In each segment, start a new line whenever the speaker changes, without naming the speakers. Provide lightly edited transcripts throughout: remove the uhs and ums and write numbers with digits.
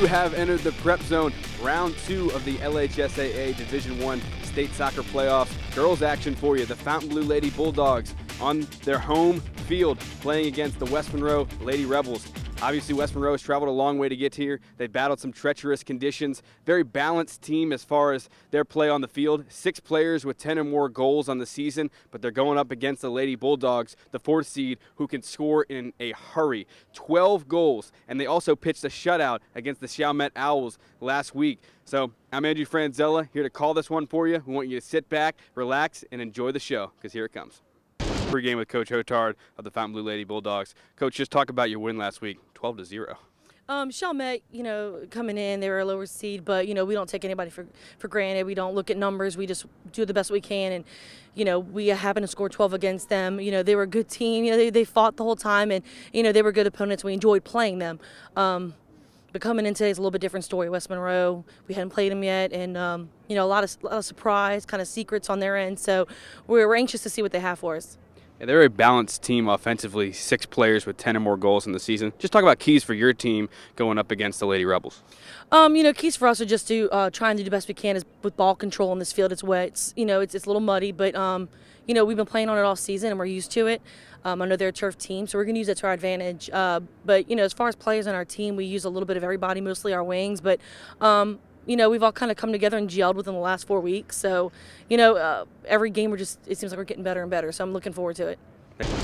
You have entered the Prep Zone, round 2 of the LHSAA Division I State Soccer Playoffs. Girls action for you. The Fontainebleau Lady Bulldogs on their home field playing against the West Monroe Lady Rebels. Obviously, West Monroe has traveled a long way to get here. They battled some treacherous conditions. Very balanced team as far as their play on the field. 6 players with 10 or more goals on the season, but they're going up against the Lady Bulldogs, the 4th seed, who can score in a hurry. 12 goals, and they also pitched a shutout against the Chalmette Owls last week. So I'm Andrew Franzella, here to call this one for you. We want you to sit back, relax, and enjoy the show, because here it comes. Pre-game with Coach Hotard of the Fontainebleau Lady Bulldogs. Coach, just talk about your win last week, 12-0.
Chalmette, coming in, they were a lower seed, but, we don't take anybody for granted. We don't look at numbers. We just do the best we can, and, we happen to score 12 against them. They were a good team. They fought the whole time, and, they were good opponents. We enjoyed playing them. But coming in today is a little bit different story. West Monroe, we hadn't played them yet, and, a lot of surprise, kind of secrets on their end. So we're anxious to see what they have for us.
Yeah, they're a balanced team offensively, 6 players with 10 or more goals in the season. Just talk about keys for your team going up against the Lady Rebels.
Keys for us are just to try and do the best we can with ball control in this field. It's wet, it's a little muddy, but we've been playing on it all season and we're used to it. I know they're a turf team, so we're going to use it to our advantage. But as far as players on our team, we use a little bit of everybody, mostly our wings, but we've all kind of come together and gelled within the last 4 weeks. So, every game it seems like we're getting better and better. So I'm looking forward to it.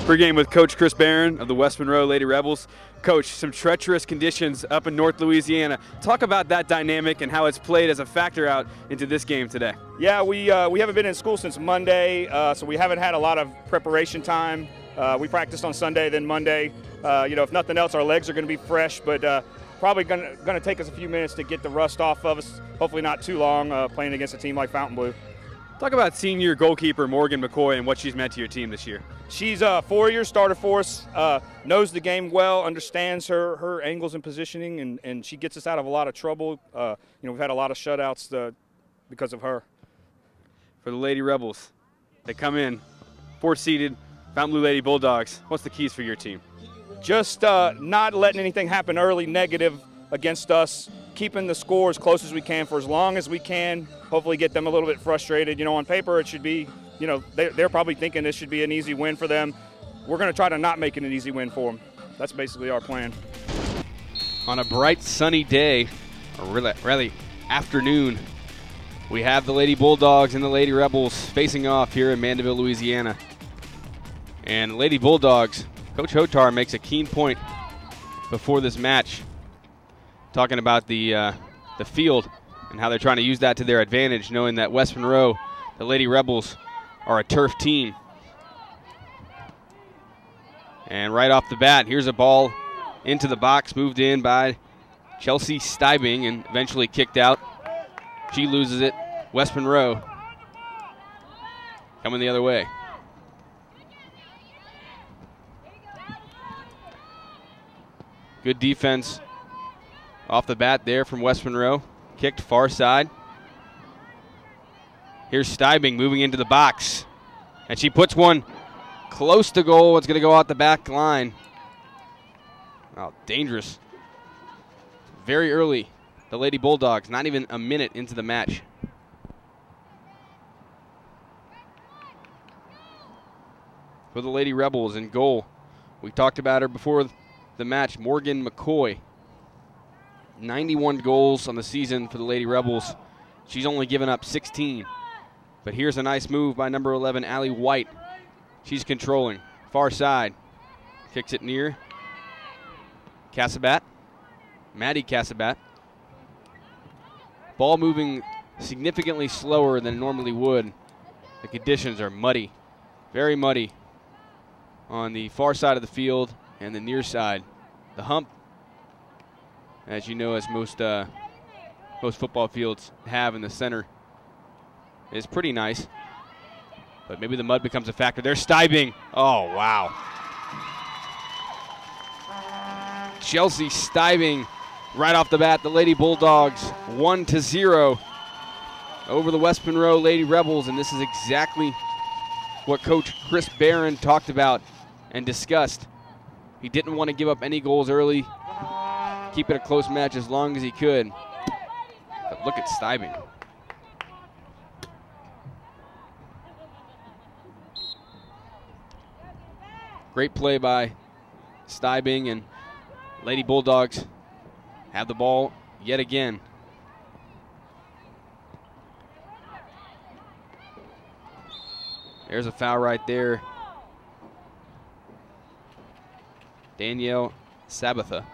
Pre-game with Coach Chris Barron of the West Monroe Lady Rebels. Coach, some treacherous conditions up in North Louisiana. Talk about that dynamic and how it's played as a factor out into this game today.
Yeah, we haven't been in school since Monday, so we haven't had a lot of preparation time. We practiced on Sunday, then Monday. If nothing else, our legs are going to be fresh, but probably going to take us a few minutes to get the rust off of us. Hopefully not too long playing against a team like Fontainebleau.
Talk about senior goalkeeper Morgan McCoy and what she's meant to your team this year.
She's a 4-year starter for us, knows the game well, understands her angles and positioning, and she gets us out of a lot of trouble. We've had a lot of shutouts because of her.
For the Lady Rebels, they come in 4th-seeded Fontainebleau Lady Bulldogs. What's the keys for your team?
Just not letting anything happen early negative against us, keeping the score as close as we can for as long as we can, hopefully get them a little bit frustrated. On paper it should be, they're probably thinking this should be an easy win for them. We're going to try to not make it an easy win for them. That's basically our plan.
On a bright sunny day, or really afternoon, we have the Lady Bulldogs and the Lady Rebels facing off here in Mandeville, Louisiana. And Lady Bulldogs, Coach Hotard makes a keen point before this match, talking about the field and how they're trying to use that to their advantage, knowing that West Monroe, the Lady Rebels, are a turf team. And right off the bat, here's a ball into the box, moved in by Chelsea Stibing and eventually kicked out. She loses it. West Monroe coming the other way. Good defense off the bat there from West Monroe. Kicked far side. Here's Stibing moving into the box. And she puts one close to goal. It's going to go out the back line. Oh, dangerous. Very early. The Lady Bulldogs, not even a minute into the match. For the Lady Rebels in goal, we talked about her before the match, Morgan McCoy. 91 goals on the season for the Lady Rebels. She's only given up 16. But here's a nice move by number 11, Allie White. She's controlling. Far side. Kicks it near. Cassabat. Maddie Cassabat. Ball moving significantly slower than it normally would. The conditions are muddy. Very muddy on the far side of the field and the near side. The hump, as you know, as most football fields have in the center, is pretty nice. But maybe the mud becomes a factor. There's Stibing. Oh, wow. Chelsea Stibing right off the bat. The Lady Bulldogs 1-0 over the West Monroe Lady Rebels. And this is exactly what Coach Chris Barron talked about and discussed. He didn't want to give up any goals early. keep it a close match as long as he could. But look at Stibing. Great play by Stibing, and Lady Bulldogs have the ball yet again. There's a foul right there. Danielle Sabatha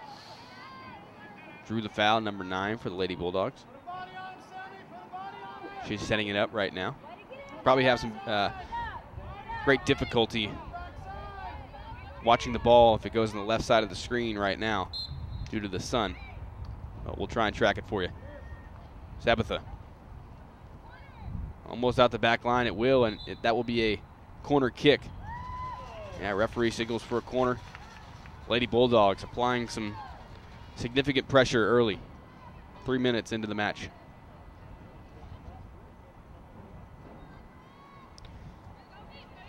drew the foul, number 9 for the Lady Bulldogs. She's setting it up right now. Probably have some great difficulty watching the ball if it goes on the left side of the screen right now due to the sun. But we'll try and track it for you. Sabatha. Almost out the back line, it will, and that will be a corner kick. Yeah, referee signals for a corner. Lady Bulldogs applying some significant pressure early. 3 minutes into the match.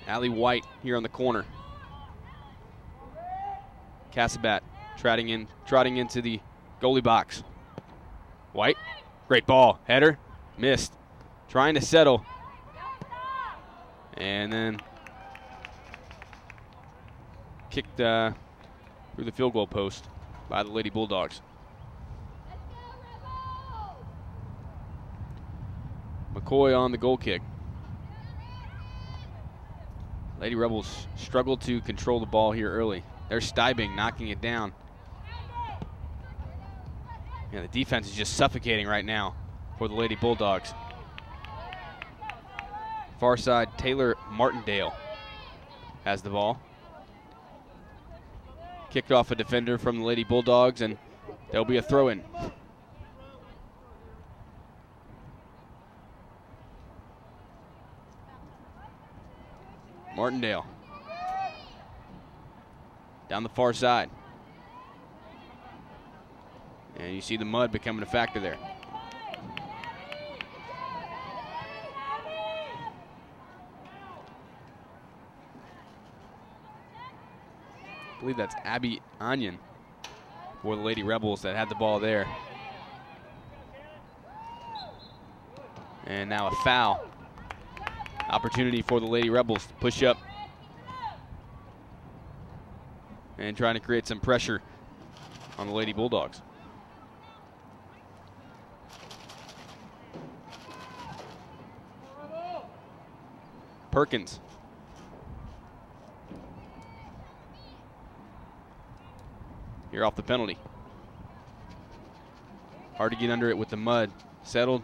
Allie White here on the corner. Cassabat trotting into the goalie box. White, great ball, header, missed. Trying to settle. And then kicked through the field goal post by the Lady Bulldogs. McCoy on the goal kick. Lady Rebels struggled to control the ball here early. There's Stibing knocking it down. Yeah, the defense is just suffocating right now for the Lady Bulldogs. Far side, Taylor Martindale has the ball. Kicked off a defender from the Lady Bulldogs, and there'll be a throw-in. Martindale down the far side. And you see the mud becoming a factor there. I believe that's Abby Onion for the Lady Rebels that had the ball there. And now a foul. Opportunity for the Lady Rebels to push up and trying to create some pressure on the Lady Bulldogs. Perkins. Here off the penalty. Hard to get under it with the mud. Settled.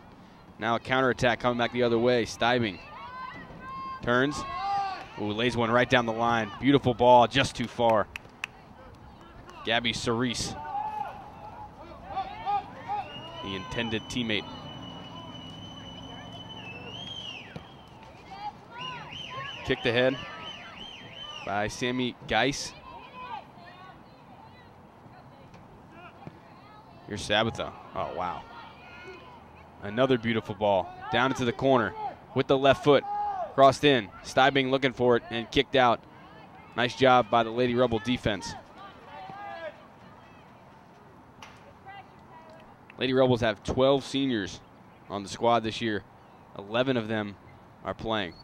Now a counterattack coming back the other way. Stibing. Turns. Ooh, lays one right down the line. Beautiful ball, just too far. Gabby Cerise, the intended teammate. Kicked ahead by Sammy Geis. Here's Sabatha. Oh, wow. Another beautiful ball. Down into the corner with the left foot. Crossed in. Stibing looking for it and kicked out. Nice job by the Lady Rebel defense. Lady Rebels have 12 seniors on the squad this year. 11 of them are playing.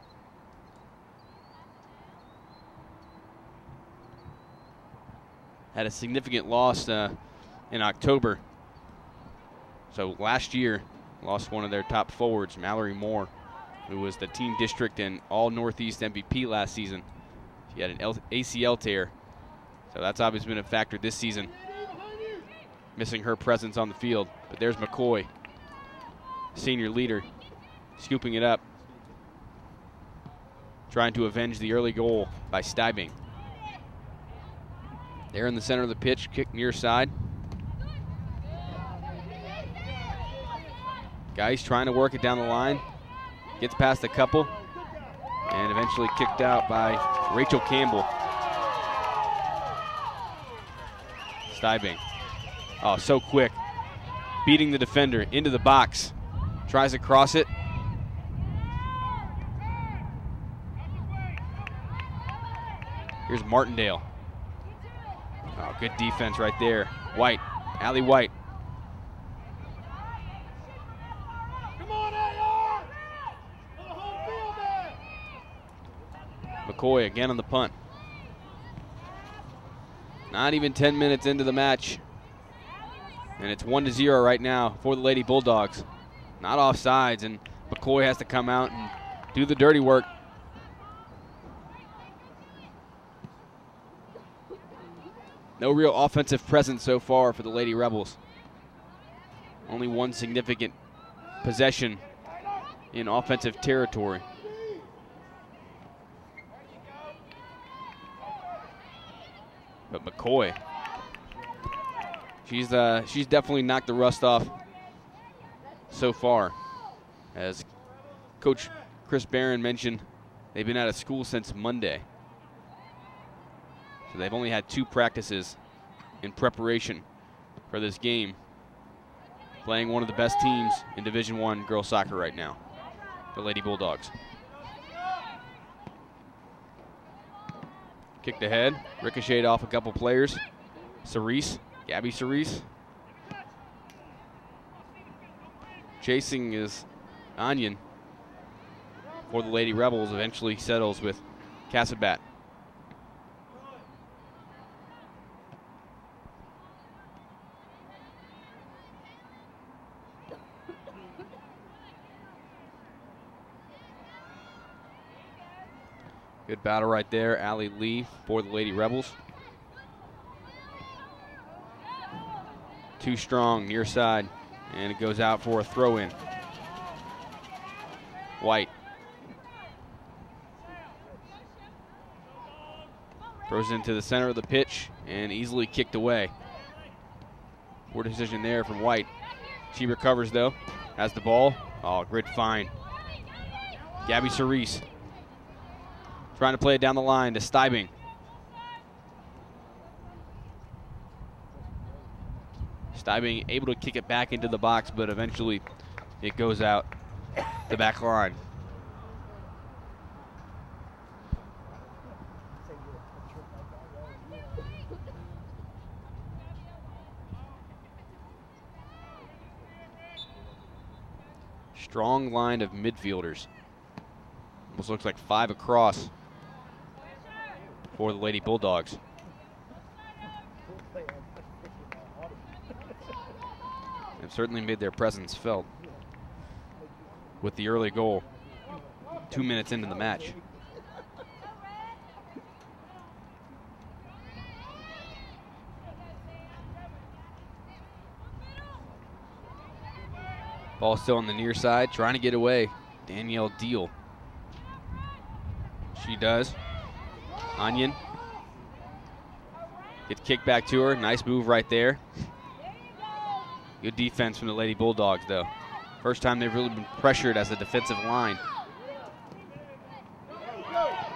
Had a significant loss in October. So last year, lost one of their top forwards, Mallory Moore, who was the team district and all Northeast MVP last season. She had an ACL tear. So that's obviously been a factor this season, missing her presence on the field. But there's McCoy, senior leader, scooping it up, trying to avenge the early goal by Stibing. There in the center of the pitch, kick near side. Guys trying to work it down the line. Gets past a couple and eventually kicked out by Rachel Campbell. Stibing. Oh, so quick. Beating the defender into the box. Tries to cross it. Here's Martindale. Oh, good defense right there. White Allie White. McCoy again on the punt. Not even 10 minutes into the match. And it's 1-0 right now for the Lady Bulldogs. Not offsides, and McCoy has to come out and do the dirty work. No real offensive presence so far for the Lady Rebels. Only one significant possession in offensive territory. But McCoy, she's definitely knocked the rust off so far. As Coach Chris Barron mentioned, they've been out of school since Monday. So they've only had 2 practices in preparation for this game, playing one of the best teams in Division I girls soccer right now, the Lady Bulldogs. Kicked ahead, ricocheted off a couple players. Gabby Cerise. Chasing is Onion for the Lady Rebels, eventually settles with Cassabat. Good battle right there, Allie Lee for the Lady Rebels. Too strong, near side, and it goes out for a throw-in. White. Throws into the center of the pitch and easily kicked away. Poor decision there from White. She recovers though, has the ball. Oh, great find. Gabby Cerise. Trying to play it down the line to Steibing. Steibing able to kick it back into the box, but eventually it goes out the back line. Strong line of midfielders. Almost looks like 5 across for the Lady Bulldogs. They've certainly made their presence felt with the early goal 2 minutes into the match. Ball still on the near side, trying to get away. Danielle Deal. She does. Onion. Gets kicked back to her. Nice move right there. Good defense from the Lady Bulldogs, though. First time they've really been pressured as a defensive line.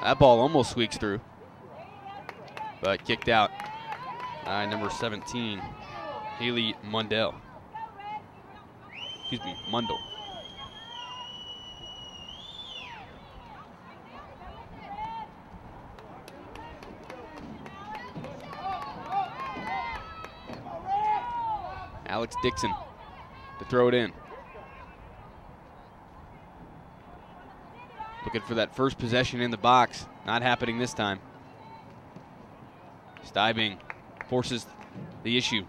That ball almost squeaks through, but kicked out by number 17, Haley Mundell. Excuse me, Mundell. Alex Dixon to throw it in. Looking for that first possession in the box. Not happening this time. Steibing forces the issue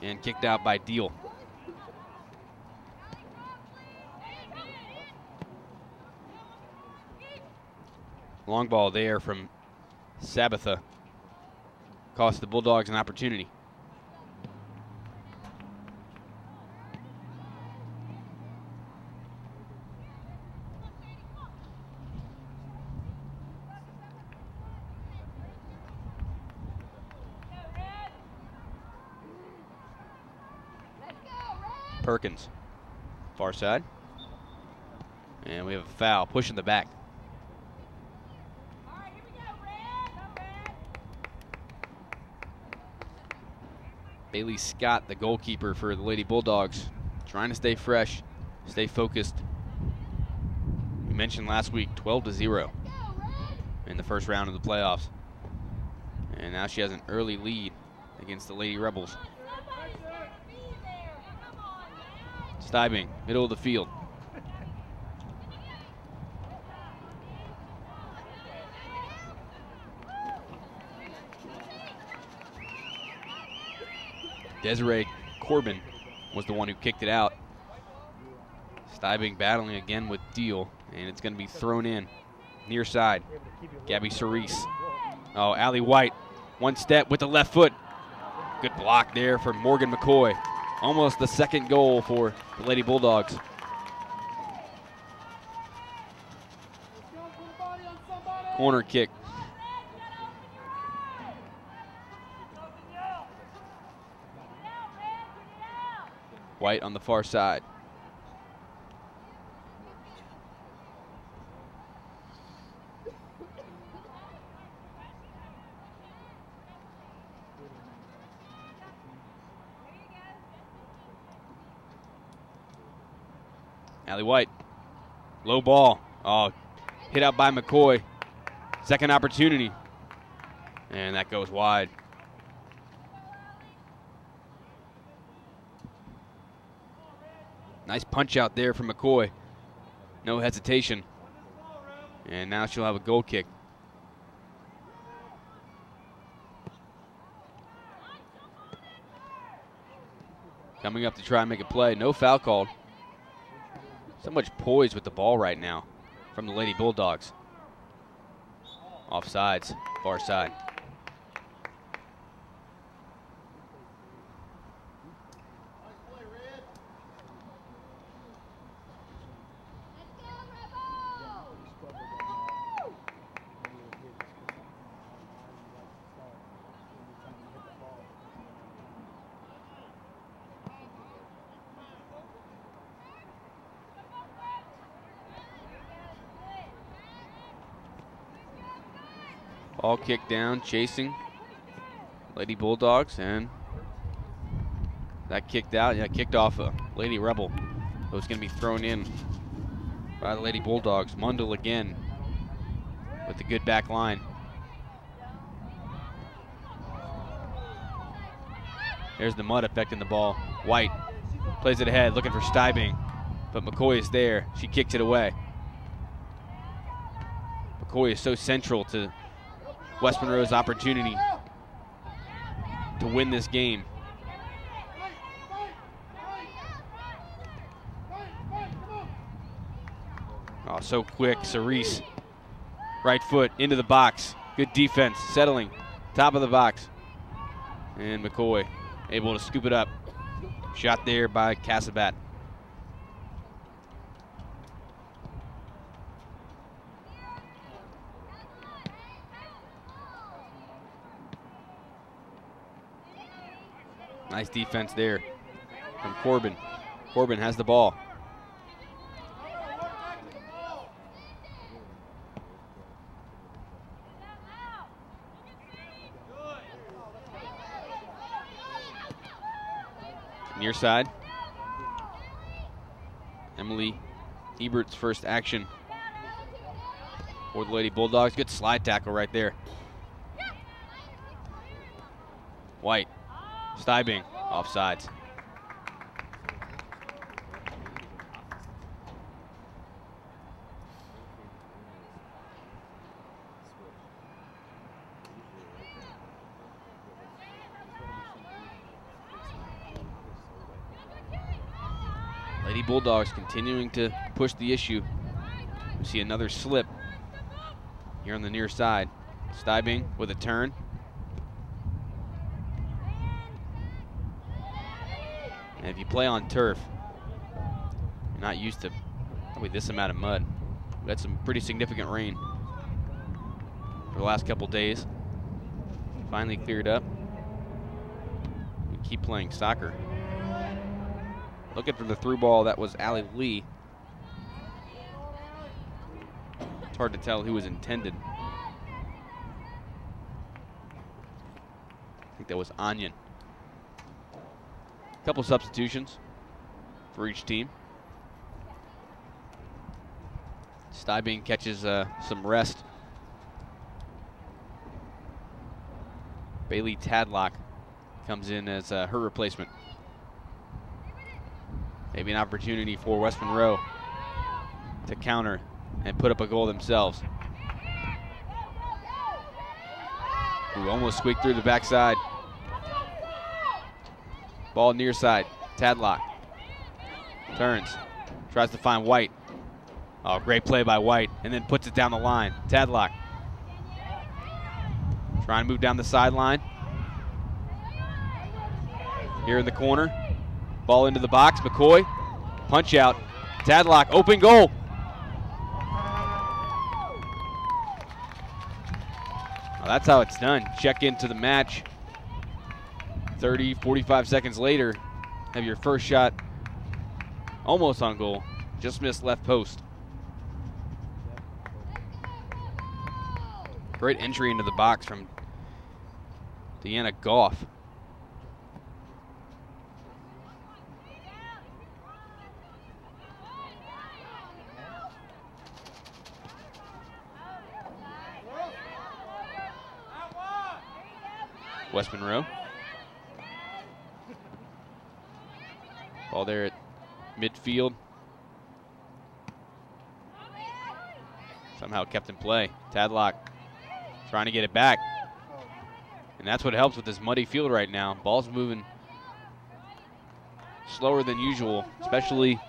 and kicked out by Deal. Long ball there from Sabatha. Cost the Bulldogs an opportunity. Perkins, far side. And we have a foul, pushing the back. Bailey Scott, the goalkeeper for the Lady Bulldogs, trying to stay fresh, stay focused. We mentioned last week 12-0 in the first round of the playoffs. And now she has an early lead against the Lady Rebels. Stibing, middle of the field. Desiree Corbin was the one who kicked it out. Stibing battling again with Deal, and it's going to be thrown in near side. Gabby Cerise. Oh, Allie White, one step with the left foot. Good block there for Morgan McCoy. Almost the second goal for the Lady Bulldogs. Corner kick. White on the far side. Allie White, low ball. Oh, hit out by McCoy. Second opportunity, and that goes wide. Nice punch out there from McCoy. No hesitation. And now she'll have a goal kick. Coming up to try and make a play. No foul called. So much poise with the ball right now from the Lady Bulldogs. Offsides, far side. Ball kicked down, chasing Lady Bulldogs, and that kicked out. Yeah, kicked off a Lady Rebel. It was going to be thrown in by the Lady Bulldogs. Mundell again with the good back line. There's the mud affecting the ball. White plays it ahead, looking for Stibing, but McCoy is there. She kicks it away. McCoy is so central to West Monroe's opportunity to win this game. Oh, so quick, Cerise. Right foot into the box. Good defense, settling, top of the box. And McCoy able to scoop it up. Shot there by Cassabat. Nice defense there from Corbin. Corbin has the ball. Near side. Emily Ebert's first action for the Lady Bulldogs. Good slide tackle right there. White. Stibing, offsides. Lady Bulldogs continuing to push the issue. We see another slip here on the near side. Stibing with a turn. And if you play on turf, you're not used to probably this amount of mud. We had some pretty significant rain for the last couple days. Finally cleared up. We keep playing soccer. Looking for the through ball, that was Allie Lee. It's hard to tell who was intended. I think that was Onion. Couple substitutions for each team. Stibing catches some rest. Bailey Tadlock comes in as her replacement. Maybe an opportunity for West Monroe to counter and put up a goal themselves. Ooh, almost squeaked through the backside. Ball near side. Tadlock turns, tries to find White. Oh, great play by White, and then puts it down the line. Tadlock trying to move down the sideline. Here in the corner. Ball into the box. McCoy. Punch out. Tadlock. Open goal. Well, that's how it's done. Check into the match. 30, 45 seconds later, have your first shot almost on goal. Just missed left post. Great entry into the box from Deanna Goff. West Monroe. Ball there at midfield. Somehow kept in play. Tadlock trying to get it back. And that's what helps with this muddy field right now. Ball's moving slower than usual, especially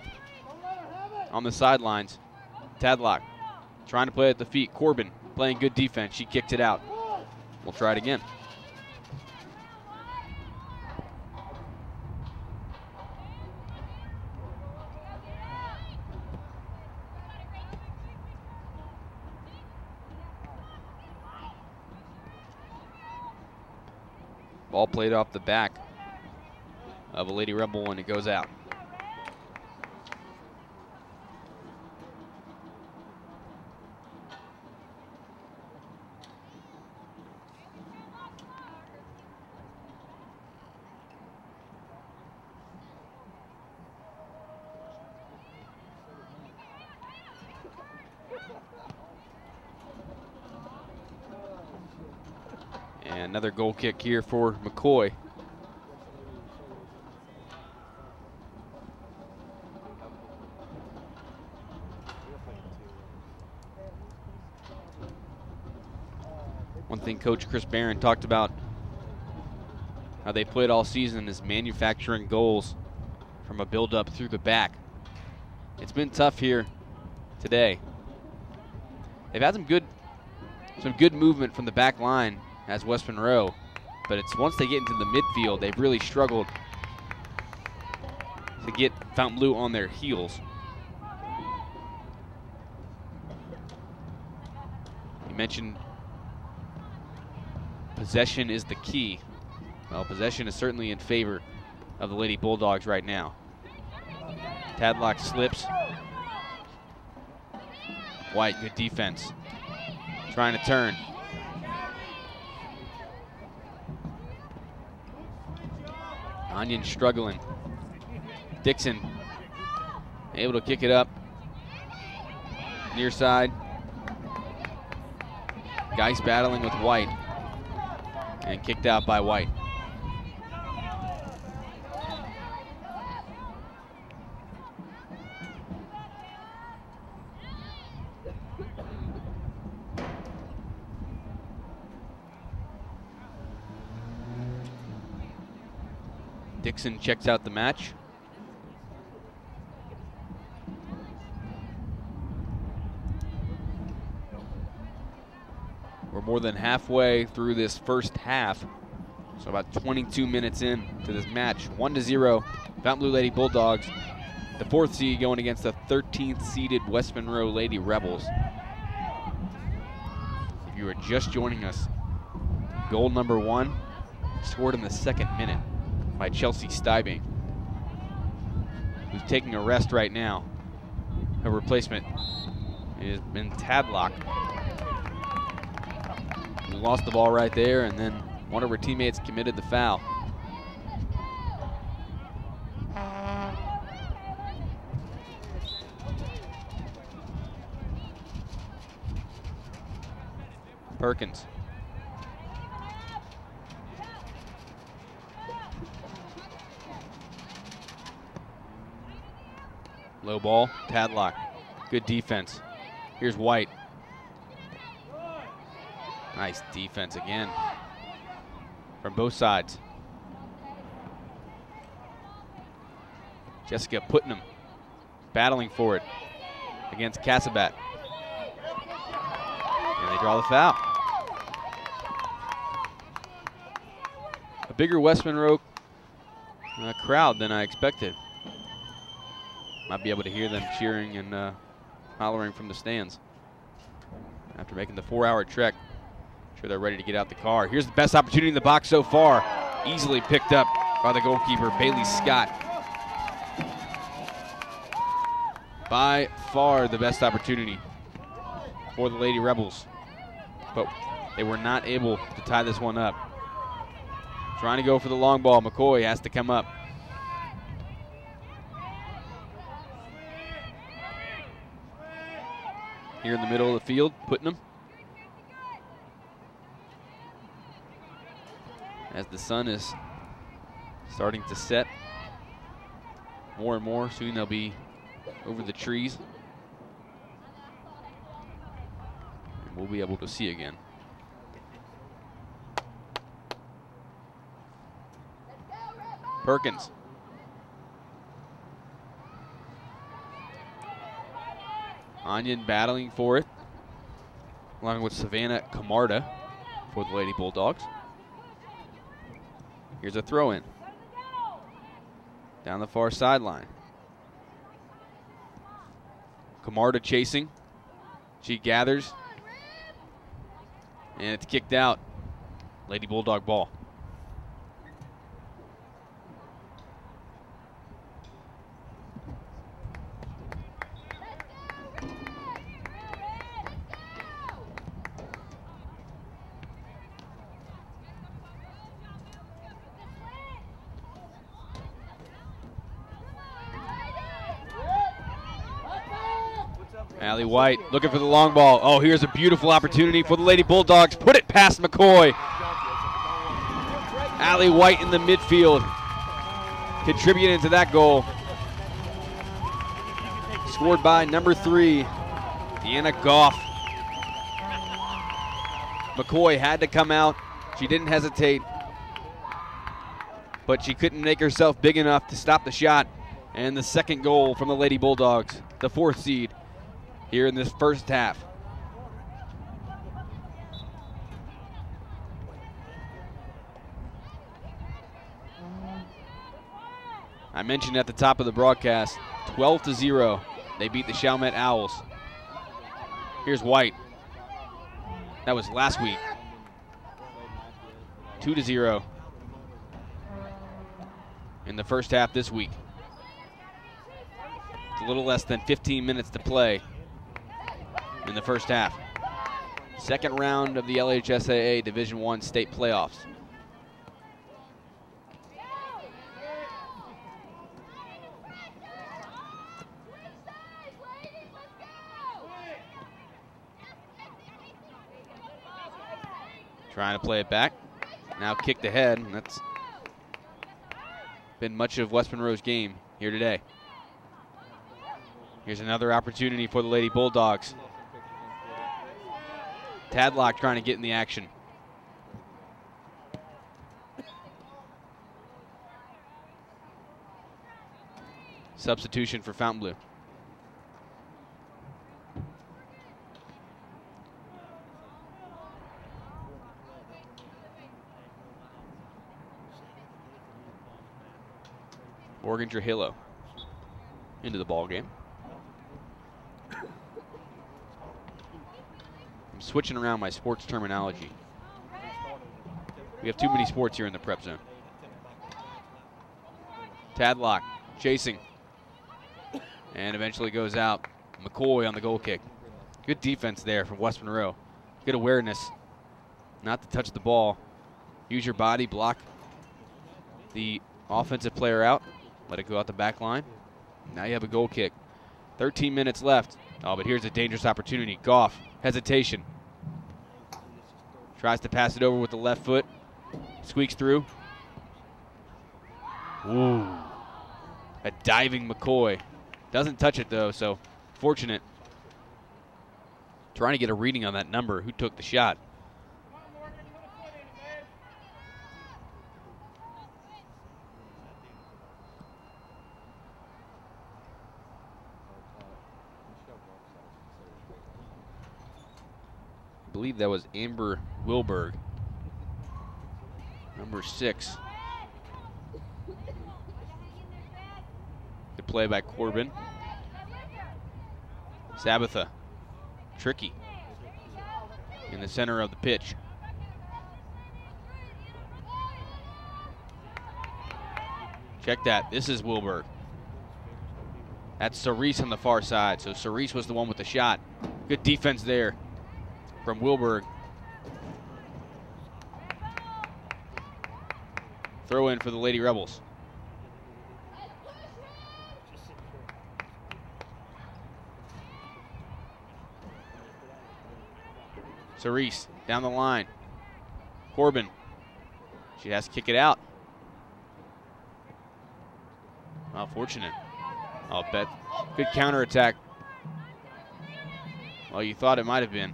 on the sidelines. Tadlock trying to play at the feet. Corbin playing good defense. She kicked it out. We'll try it again. Ball played off the back of a Lady Rebel and it goes out. And another goal kick here for McCoy. One thing Coach Chris Barron talked about how they played all season is manufacturing goals from a build-up through the back. It's been tough here today. They've had some good movement from the back line as West Monroe, but it's once they get into the midfield, they've really struggled to get Fontainebleau on their heels. You mentioned possession is the key. Well, possession is certainly in favor of the Lady Bulldogs right now. Tadlock slips. White, good defense. Trying to turn. Onion struggling. Dixon able to kick it up. Near side. Geis battling with White. And kicked out by White. Dixon checks out the match. We're more than halfway through this first half, so about 22 minutes in to this match. 1-0, Fontainebleau Lady Bulldogs, the 4th seed going against the 13th seeded West Monroe Lady Rebels. If you are just joining us, goal number 1 scored in the 2nd minute by Chelsea Stybing, who's taking a rest right now. Her replacement has been Tadlock, who lost the ball right there, and then one of her teammates committed the foul. Perkins. Low ball, Tadlock. Good defense. Here's White. Nice defense again from both sides. Jessica Putnam battling for it against Cassabat. And they draw the foul. A bigger West Monroe crowd than I expected. Might be able to hear them cheering and hollering from the stands. After making the 4-hour trek, I'm sure they're ready to get out the car. Here's the best opportunity in the box so far. Easily picked up by the goalkeeper, Bailey Scott. By far the best opportunity for the Lady Rebels. But they were not able to tie this one up. Trying to go for the long ball. McCoy has to come up. Here in the middle of the field, Putnam. As the sun is starting to set more and more, soon they'll be over the trees. And we'll be able to see again. Perkins. Onion battling for it, along with Savannah Camarda for the Lady Bulldogs. Here's a throw in. Down the far sideline. Camarda chasing. She gathers. And it's kicked out. Lady Bulldog ball. Allie White looking for the long ball. Oh, here's a beautiful opportunity for the Lady Bulldogs. Put it past McCoy. Allie White in the midfield, contributing to that goal. Scored by number 3, Deanna Goff. McCoy had to come out. She didn't hesitate, but she couldn't make herself big enough to stop the shot. And the second goal from the Lady Bulldogs, the 4th seed, here in this first half. I mentioned at the top of the broadcast, 12-0, they beat the Chalmette Owls. Here's White. That was last week. 2-0 in the first half this week. It's a little less than 15 minutes to play in the first half. Second round of the LHSAA Division I state playoffs. Trying to play it back. Now kicked ahead, and that's been much of West Monroe's game here today. Here's another opportunity for the Lady Bulldogs. Tadlock trying to get in the action. Substitution for Fontainebleau. Morgan Trujillo into the ball game. I'm switching around my sports terminology. We have too many sports here in the prep zone. Tadlock chasing. And eventually goes out. McCoy on the goal kick. Good defense there from West Monroe. Good awareness not to touch the ball. Use your body, block the offensive player out. Let it go out the back line. Now you have a goal kick. 13 minutes left. Oh, but here's a dangerous opportunity. Goff, hesitation. Tries to pass it over with the left foot. Squeaks through. Ooh. A diving McCoy
Doesn't touch it, though, so fortunate. Trying to get a reading on that number, who took the shot. I believe that was Amber Wilberg, number 6. Good play by Corbin. Sabatha, tricky, in the center of the pitch. Check that, this is Wilberg. That's Cerise on the far side, so Cerise was the one with the shot. Good defense there from Wilberg. Throw in for the Lady Rebels. Cerise down the line. Corbin. She has to kick it out. Well, fortunate. I'll bet. Good counterattack. Well, you thought it might have been.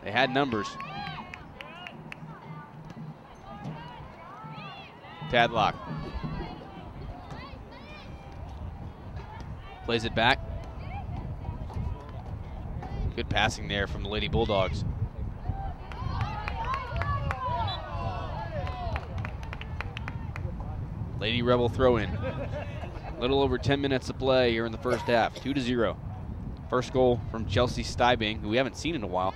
They had numbers. Tadlock. Plays it back. Good passing there from the Lady Bulldogs. Lady Rebel throw in. Little over 10 minutes to play here in the first half. 2-0. First goal from Chelsea Stybing, who we haven't seen in a while.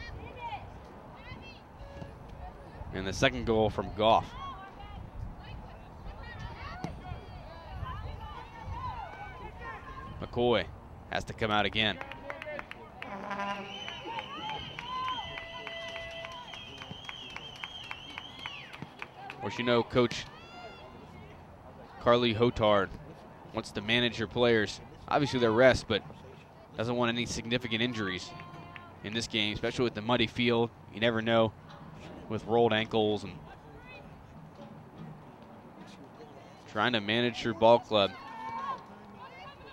And the second goal from Goff. McCoy has to come out again. Of course, you know, Coach Carly Hotard wants to manage her players. Obviously, their rest, but doesn't want any significant injuries in this game, especially with the muddy field. You never know with rolled ankles, and trying to manage her ball club.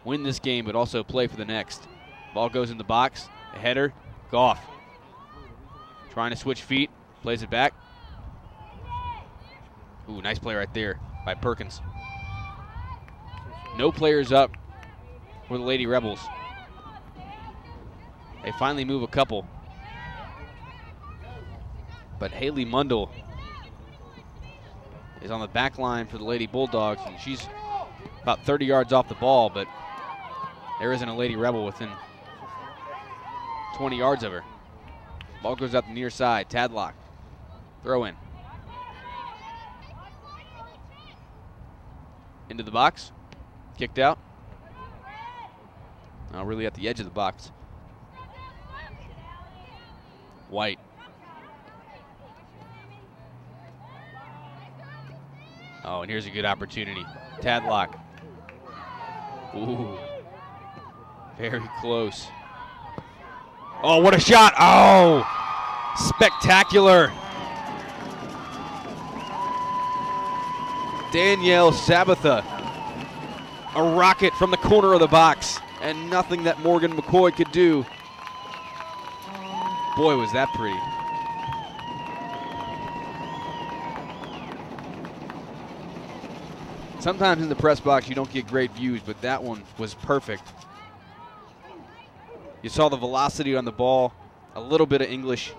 Win this game, but also play for the next. Ball goes in the box. A header. Goff. Trying to switch feet. Plays it back. Ooh, nice play right there by Perkins. No players up for the Lady Rebels. They finally move a couple. But Haley Mundell is on the back line for the Lady Bulldogs, and she's about 30 yards off the ball, but there isn't a Lady Rebel within 20 yards of her. Ball goes out the near side. Tadlock. Throw in. Into the box. Kicked out. Now really at the edge of the box. White. Oh, and here's a good opportunity. Tadlock. Ooh. Very close. Oh, what a shot. Oh, spectacular. Danielle Sabatha. A rocket from the corner of the box, and nothing that Morgan McCoy could do. Boy, was that pretty. Sometimes in the press box you don't get great views, but that one was perfect. You saw the velocity on the ball, a little bit of English.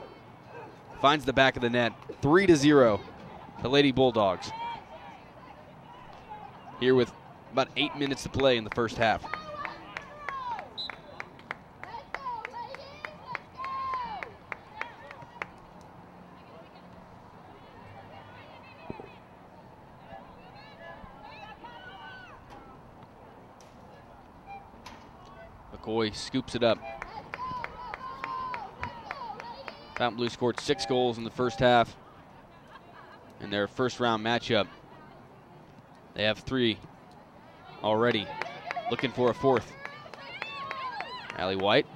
Finds the back of the net. 3-0, the Lady Bulldogs. Here with about 8 minutes to play in the first half. McCoy scoops it up. Fontainebleau scored 6 goals in the first half in their first round matchup. They have 3 already, looking for a 4th. Allie White.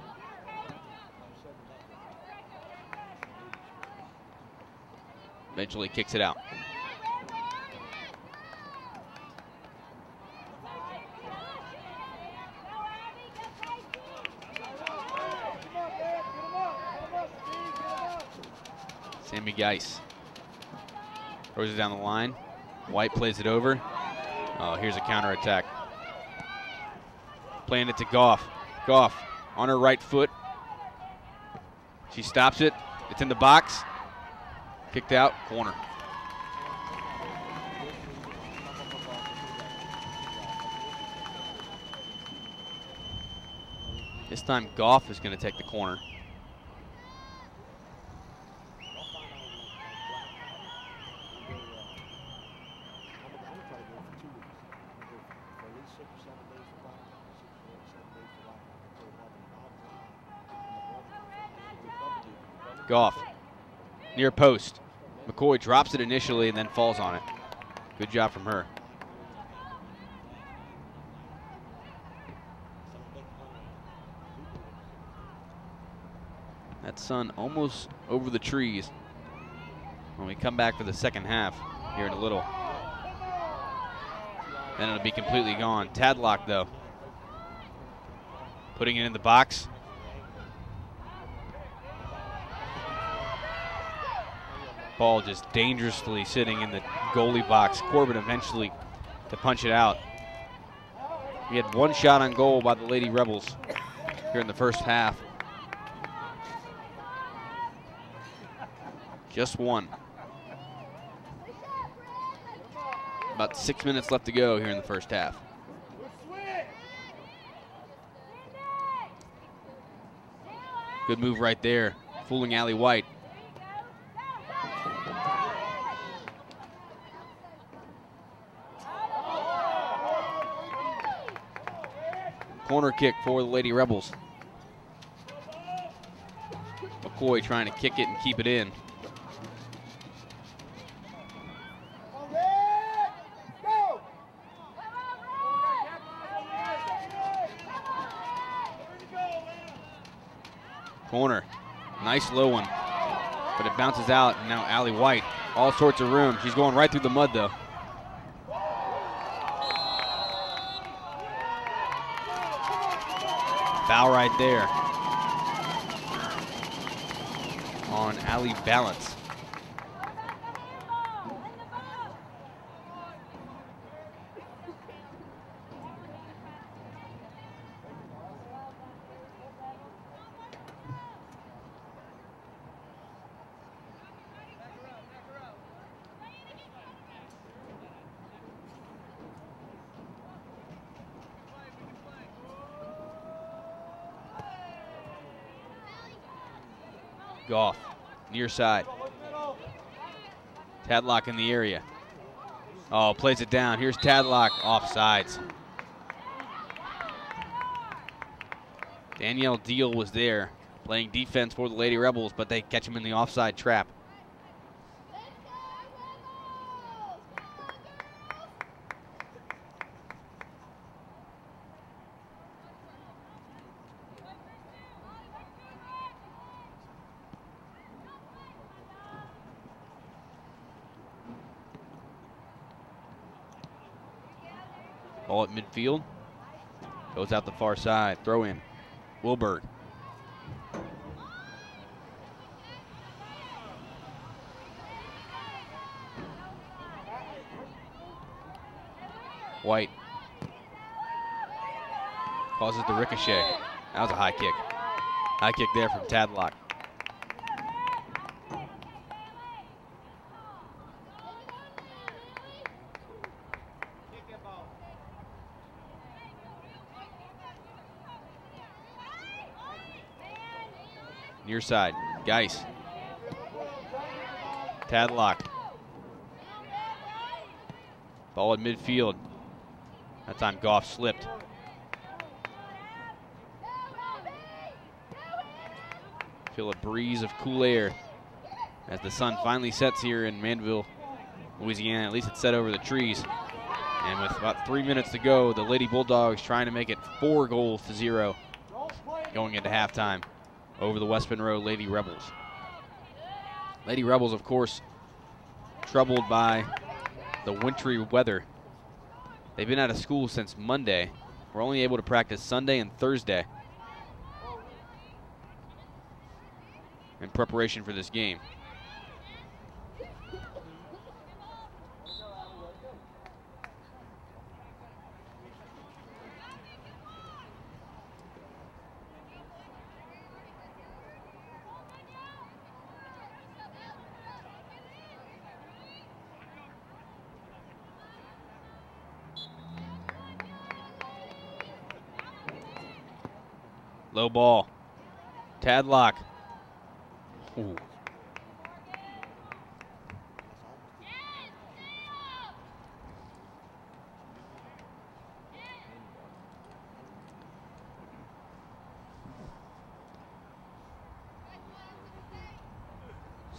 Eventually kicks it out. Sammy Geis throws it down the line. White plays it over. Oh, here's a counterattack. Playing it to Goff. Goff on her right foot. She stops it. It's in the box. Kicked out, corner. This time Goff is going to take the corner. Goff, near post. McCoy drops it initially and then falls on it. Good job from her. That sun almost over the trees when we come back for the second half here in a little. Then it'll be completely gone. Tadlock, though, putting it in the box. Ball just dangerously sitting in the goalie box. Corbin eventually to punch it out. We had one shot on goal by the Lady Rebels here in the first half. Just one. About 6 minutes left to go here in the first half. Good move right there, fooling Allie White. Corner kick for the Lady Rebels. McCoy trying to kick it and keep it in. Corner, nice low one, but it bounces out, and now Allie White, all sorts of room. She's going right through the mud, though. Foul right there on Allie Balance. Goff, near side. Tadlock in the area. Oh, plays it down. Here's Tadlock, offsides. Danielle Deal was there, playing defense for the Lady Rebels, but they catch him in the offside trap. Ball at midfield. Goes out the far side. Throw in. Wilberg. White. Causes the ricochet. That was a high kick. High kick there from Tadlock. Near side, Geis. Tadlock. Ball in midfield. That time Goff slipped. Feel a breeze of cool air as the sun finally sets here in Manville, Louisiana. At least it's set over the trees. And with about 3 minutes to go, the Lady Bulldogs trying to make it 4-0 going into halftime over the West Monroe Lady Rebels. Lady Rebels, of course, troubled by the wintry weather. They've been out of school since Monday. We're only able to practice Sunday and Thursday in preparation for this game. Low ball. Tadlock. Ooh.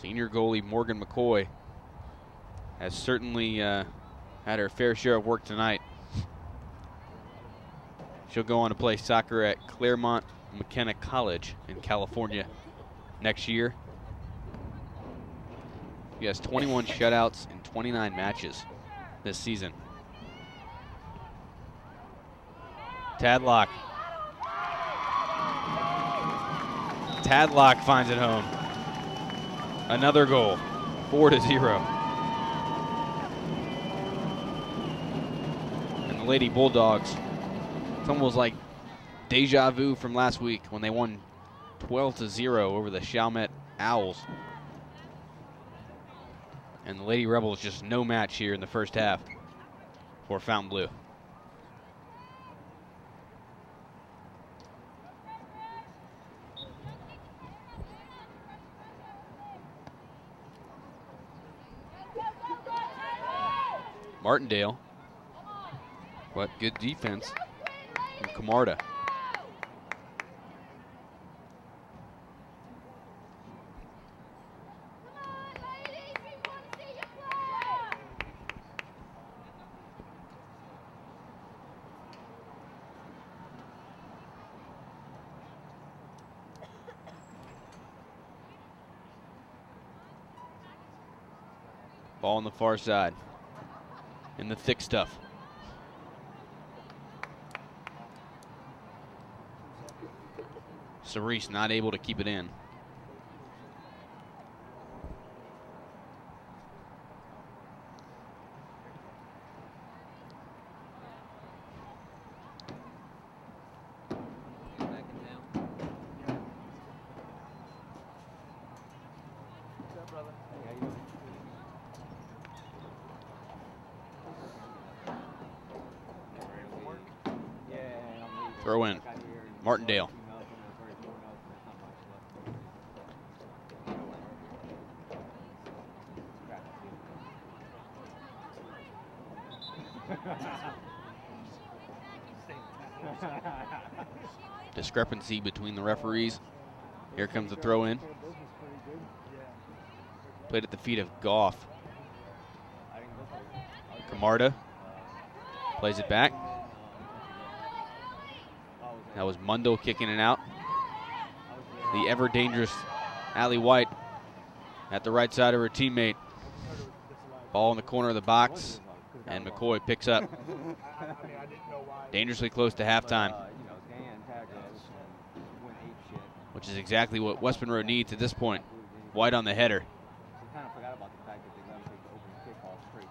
Senior goalie Morgan McCoy has certainly had her fair share of work tonight. She'll go on to play soccer at Claremont McKenna College in California next year. She has 21 shutouts in 29 matches this season. Tadlock. Tadlock finds it home. Another goal, 4-0. And the Lady Bulldogs, it's almost like deja vu from last week when they won 12-0 over the Chalmette Owls. And the Lady Rebels just no match here in the first half for Fontainebleau. Martindale, but good defense from Camarda. Ball on the far side. In the thick stuff. Cerise not able to keep it in. Throw in. Martindale. Discrepancy between the referees. Here comes the throw in. Played at the feet of Goff. Camarda plays it back. That was Mundo kicking it out. The ever dangerous Allie White at the right side of her teammate. Ball in the corner of the box, and McCoy picks up. Dangerously close to halftime, which is exactly what West Monroe needs at this point. White on the header.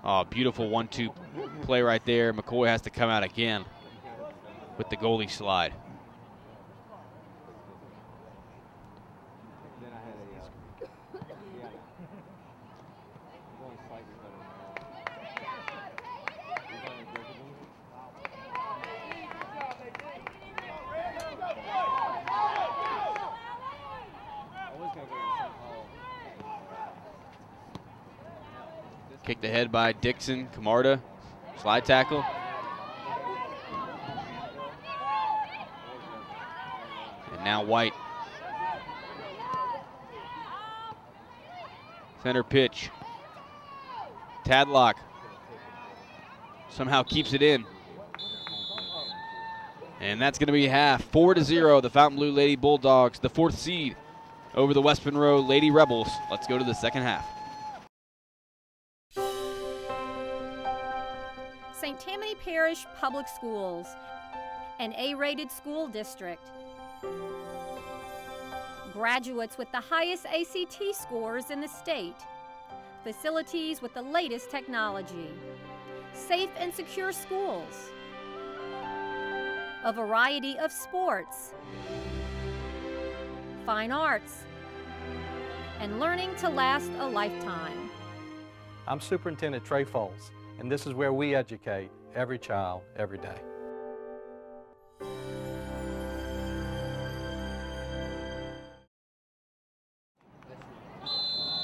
Oh, beautiful 1-2 play right there. McCoy has to come out again with the goalie slide. Kicked ahead by Dixon. Camarda, slide tackle. And now White. Center pitch. Tadlock somehow keeps it in. And that's going to be half. 4-0, the Fontainebleau Lady Bulldogs, the 4th seed over the West Monroe Lady Rebels. Let's go to the second half.
St. Tammany Parish Public Schools, an A-rated school district. Graduates with the highest ACT scores in the state. Facilities with the latest technology. Safe and secure schools. A variety of sports. Fine arts. And learning to last a lifetime.
I'm Superintendent Trey Foles, and this is where we educate every child, every day.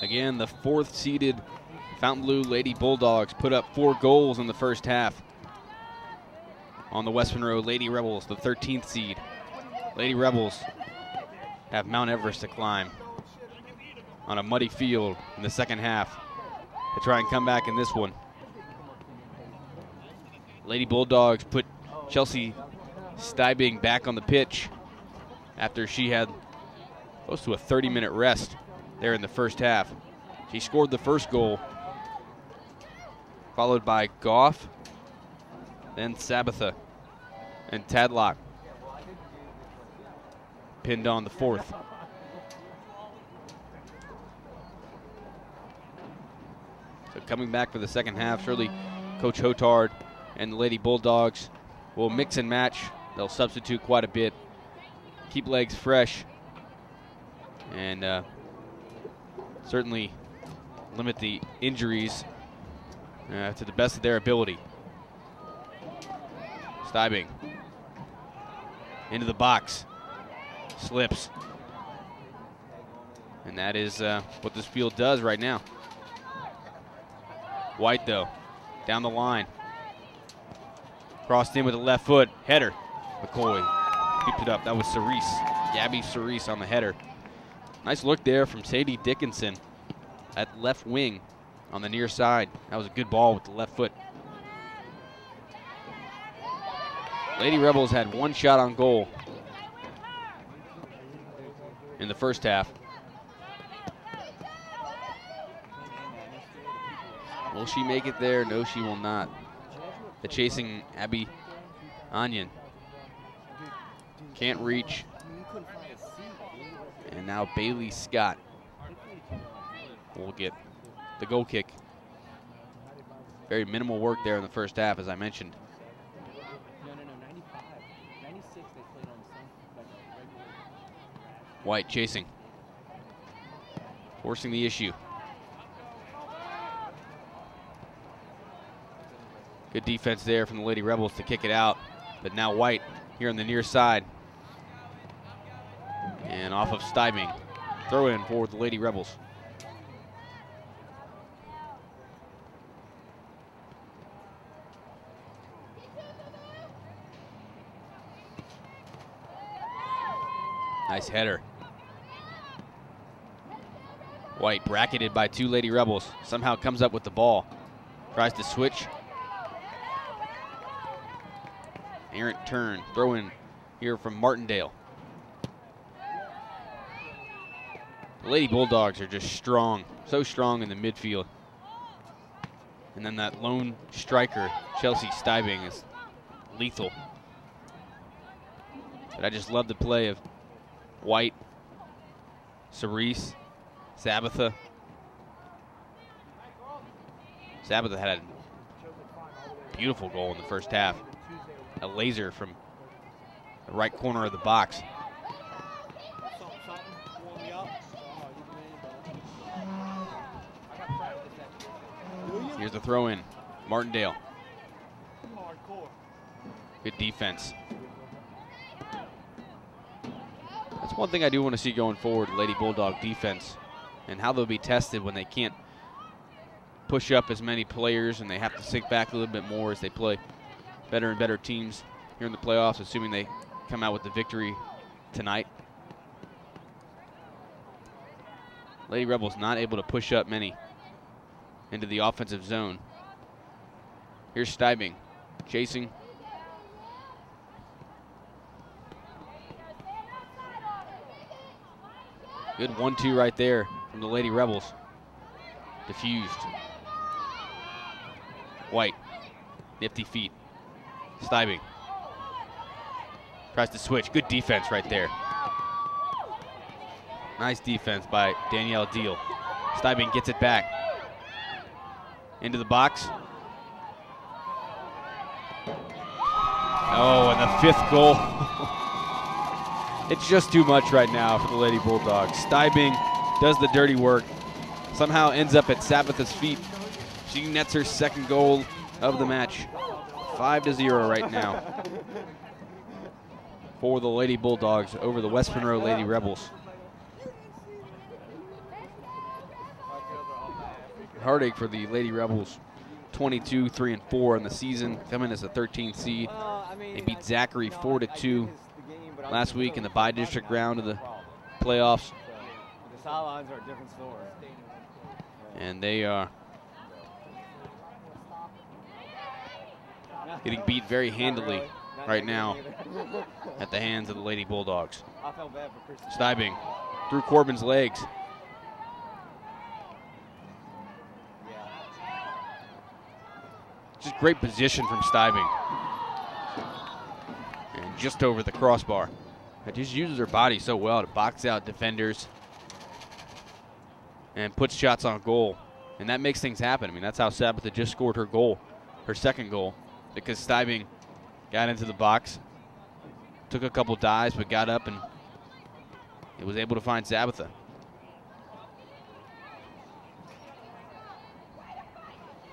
Again, the 4th seeded Fontainebleau Lady Bulldogs put up 4 goals in the first half on the West Monroe Lady Rebels, the 13th seed. Lady Rebels have Mount Everest to climb on a muddy field in the second half to try and come back in this one. Lady Bulldogs put Chelsea Stybing back on the pitch after she had close to a 30-minute rest there in the first half. She scored the first goal, followed by Goff, then Sabatha, and Tadlock pinned on the 4th. So coming back for the second half, surely Coach Hotard and the Lady Bulldogs will mix and match. They'll substitute quite a bit, keep legs fresh, and certainly limit the injuries to the best of their ability. Stybing into the box, slips, and that is what this field does right now. White, though, down the line. Crossed in with the left foot. Header. McCoy keeps it up. That was Cerise. Gabby Cerise on the header. Nice look there from Sadie Dickinson at left wing on the near side. That was a good ball with the left foot. Lady Rebels had 1 shot on goal in the first half. Will she make it there? No, she will not. The chasing Abby Onion can't reach. And now Bailey Scott will get the goal kick. Very minimal work there in the first half, as I mentioned. White chasing, forcing the issue. Good defense there from the Lady Rebels to kick it out, but now White here on the near side. And off of Stybing, throw in for the Lady Rebels. Nice header. White bracketed by 2 Lady Rebels, somehow comes up with the ball. Tries to switch. Errant turn, throw in here from Martindale. The Lady Bulldogs are just strong, so strong in the midfield. And then that lone striker, Chelsea Stybing, is lethal. But I just love the play of White, Cerise, Sabatha. Sabatha had a beautiful goal in the first half. A laser from the right corner of the box. Here's the throw in. Martindale. Good defense. That's one thing I do want to see going forward, Lady Bulldog defense, and how they'll be tested when they can't push up as many players and they have to sink back a little bit more as they play better and better teams here in the playoffs, assuming they come out with the victory tonight. Lady Rebels not able to push up many into the offensive zone. Here's Stybing, chasing. Good 1-2 right there from the Lady Rebels. Diffused. White, nifty feet. Stybing tries to switch. Good defense right there. Nice defense by Danielle Deal. Stybing gets it back into the box. Oh, and the 5th goal. It's just too much right now for the Lady Bulldogs. Stybing does the dirty work. Somehow ends up at Sabatha's feet. She nets her 2nd goal of the match. 5-0 right now for the Lady Bulldogs over the West Monroe Lady Rebels. heartache for the Lady Rebels. 22-3-4 in the season, coming as a 13th seed. They beat Zachary 4-2 last week in the bi-district round of the playoffs.
The sidelines are a different story.
And they are getting beat very handily right now at the hands of the Lady Bulldogs.
I felt bad for Christian.
Stibing through Corbin's legs. Just great position from Stibing. And just over the crossbar. It just uses her body so well to box out defenders and puts shots on goal. And that makes things happen. I mean, that's how Sabitha just scored her goal, her second goal, because Stibing got into the box, took a couple dives, but got up and it was able to find Sabitha.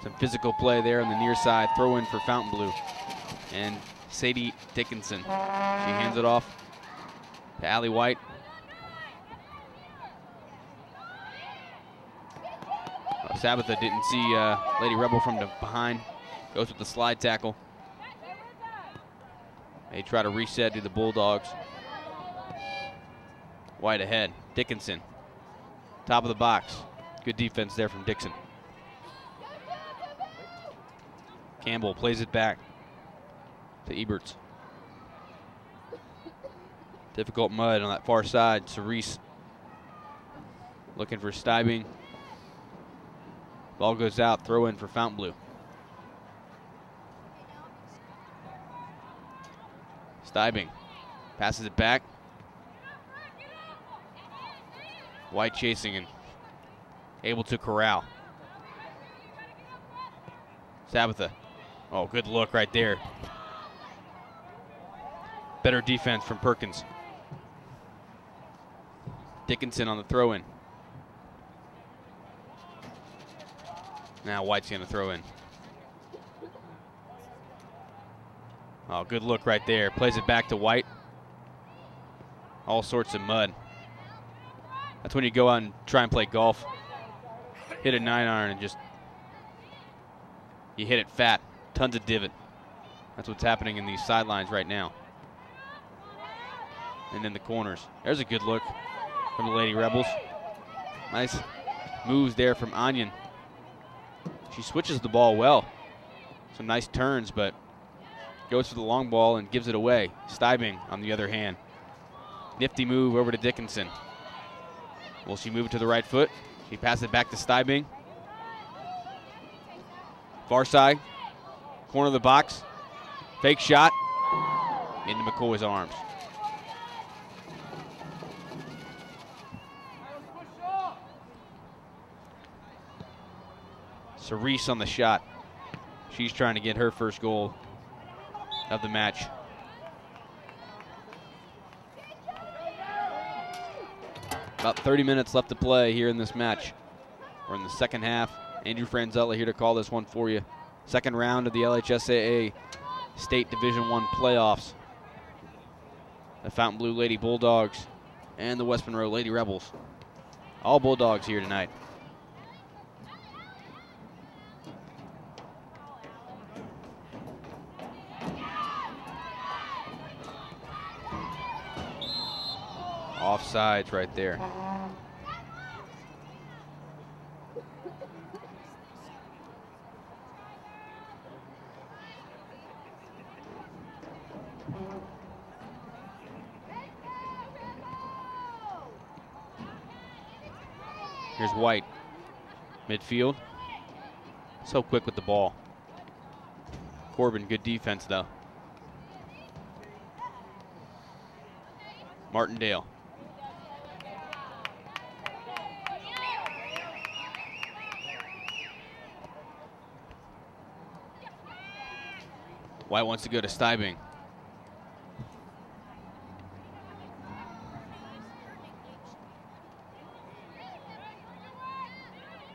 Some physical play there on the near side. Throw in for Fontainebleau. And Sadie Dickinson. She hands it off to Allie White. Sabitha didn't see Lady Rebel from behind. Goes with the slide tackle. They try to reset to the Bulldogs. White ahead. Dickinson. Top of the box. Good defense there from Dixon. Campbell plays it back to Eberts. Difficult mud on that far side. Cerise looking for Stibing. Ball goes out. Throw in for Fontainebleau. Stibing passes it back. White chasing and able to corral. Sabitha. Oh, good look right there. Better defense from Perkins. Dickinson on the throw-in. Now White's going to throw in. Oh, good look right there. Plays it back to White. All sorts of mud. That's when you go out and try and play golf. Hit a 9-iron and just, you hit it fat. Tons of divot. That's what's happening in these sidelines right now. And then the corners. There's a good look from the Lady Rebels. Nice moves there from Onion. She switches the ball well. Some nice turns, but goes for the long ball and gives it away. Stibing on the other hand. Nifty move over to Dickinson. Will she move it to the right foot? She passes it back to Stibing. Far side. Corner of the box. Fake shot. Into McCoy's arms. Cerise on the shot. She's trying to get her first goal of the match. About 30 minutes left to play here in this match. We're in the second half. Andrew Franzella here to call this one for you. Second round of the LHSAA State Division I playoffs. The Fontainebleau Lady Bulldogs and the West Monroe Lady Rebels. All Bulldogs here tonight. Offsides right there. Here's White, midfield. So quick with the ball. Corbin, good defense though. Martindale. White wants to go to Stibing.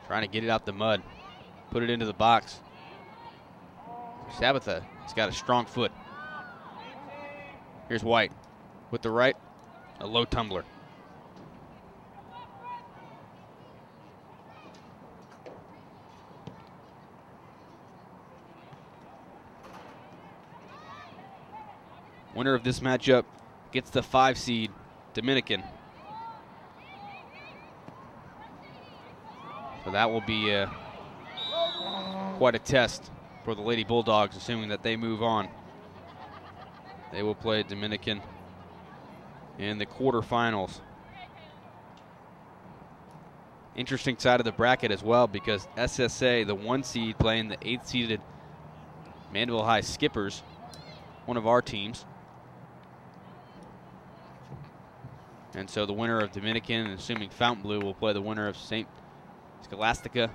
Trying to get it out the mud. Put it into the box. Sabitha has got a strong foot. Here's White with the right, a low tumbler. Winner of this matchup gets the 5 seed, Dominican. So that will be quite a test for the Lady Bulldogs, assuming that they move on. They will play Dominican in the quarterfinals. Interesting side of the bracket as well, because SSA, the 1 seed, playing the 8th seeded Mandeville High Skippers, one of our teams. And so the winner of Dominican, and assuming Fontainebleau, will play the winner of St. Scholastica,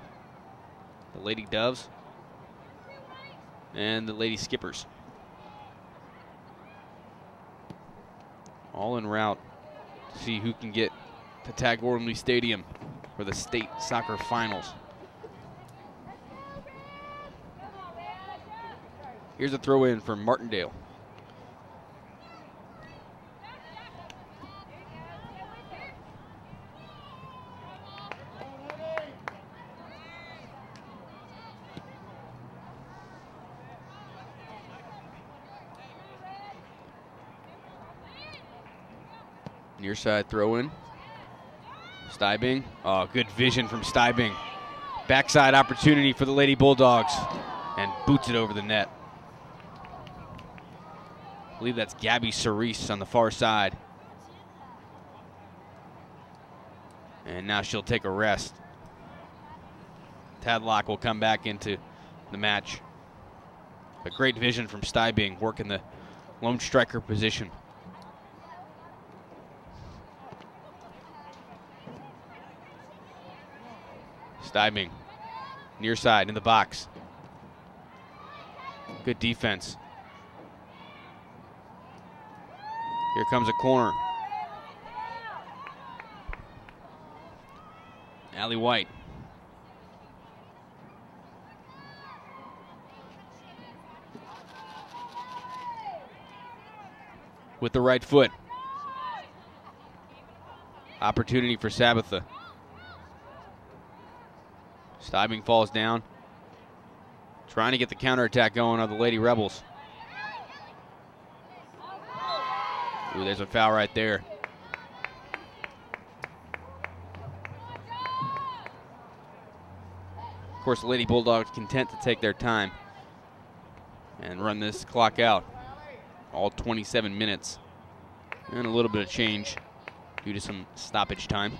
the Lady Doves, and the Lady Skippers. All en route to see who can get to Tag Gormley Stadium for the state soccer finals. Here's a throw in for Martindale. Near side throw in. Stybing. Oh, good vision from Stybing. Backside opportunity for the Lady Bulldogs, and boots it over the net. I believe that's Gabby Cerise on the far side. And now she'll take a rest. Tadlock will come back into the match. A great vision from Stybing, working the lone striker position. Stybing, near side in the box. Good defense. Here comes a corner. Allie White. With the right foot. Opportunity for Sabitha. Stybing falls down. Trying to get the counterattack going on the Lady Rebels. Ooh, there's a foul right there. Of course, the Lady Bulldogs content to take their time and run this clock out. All 27 minutes. And a little bit of change due to some stoppage time.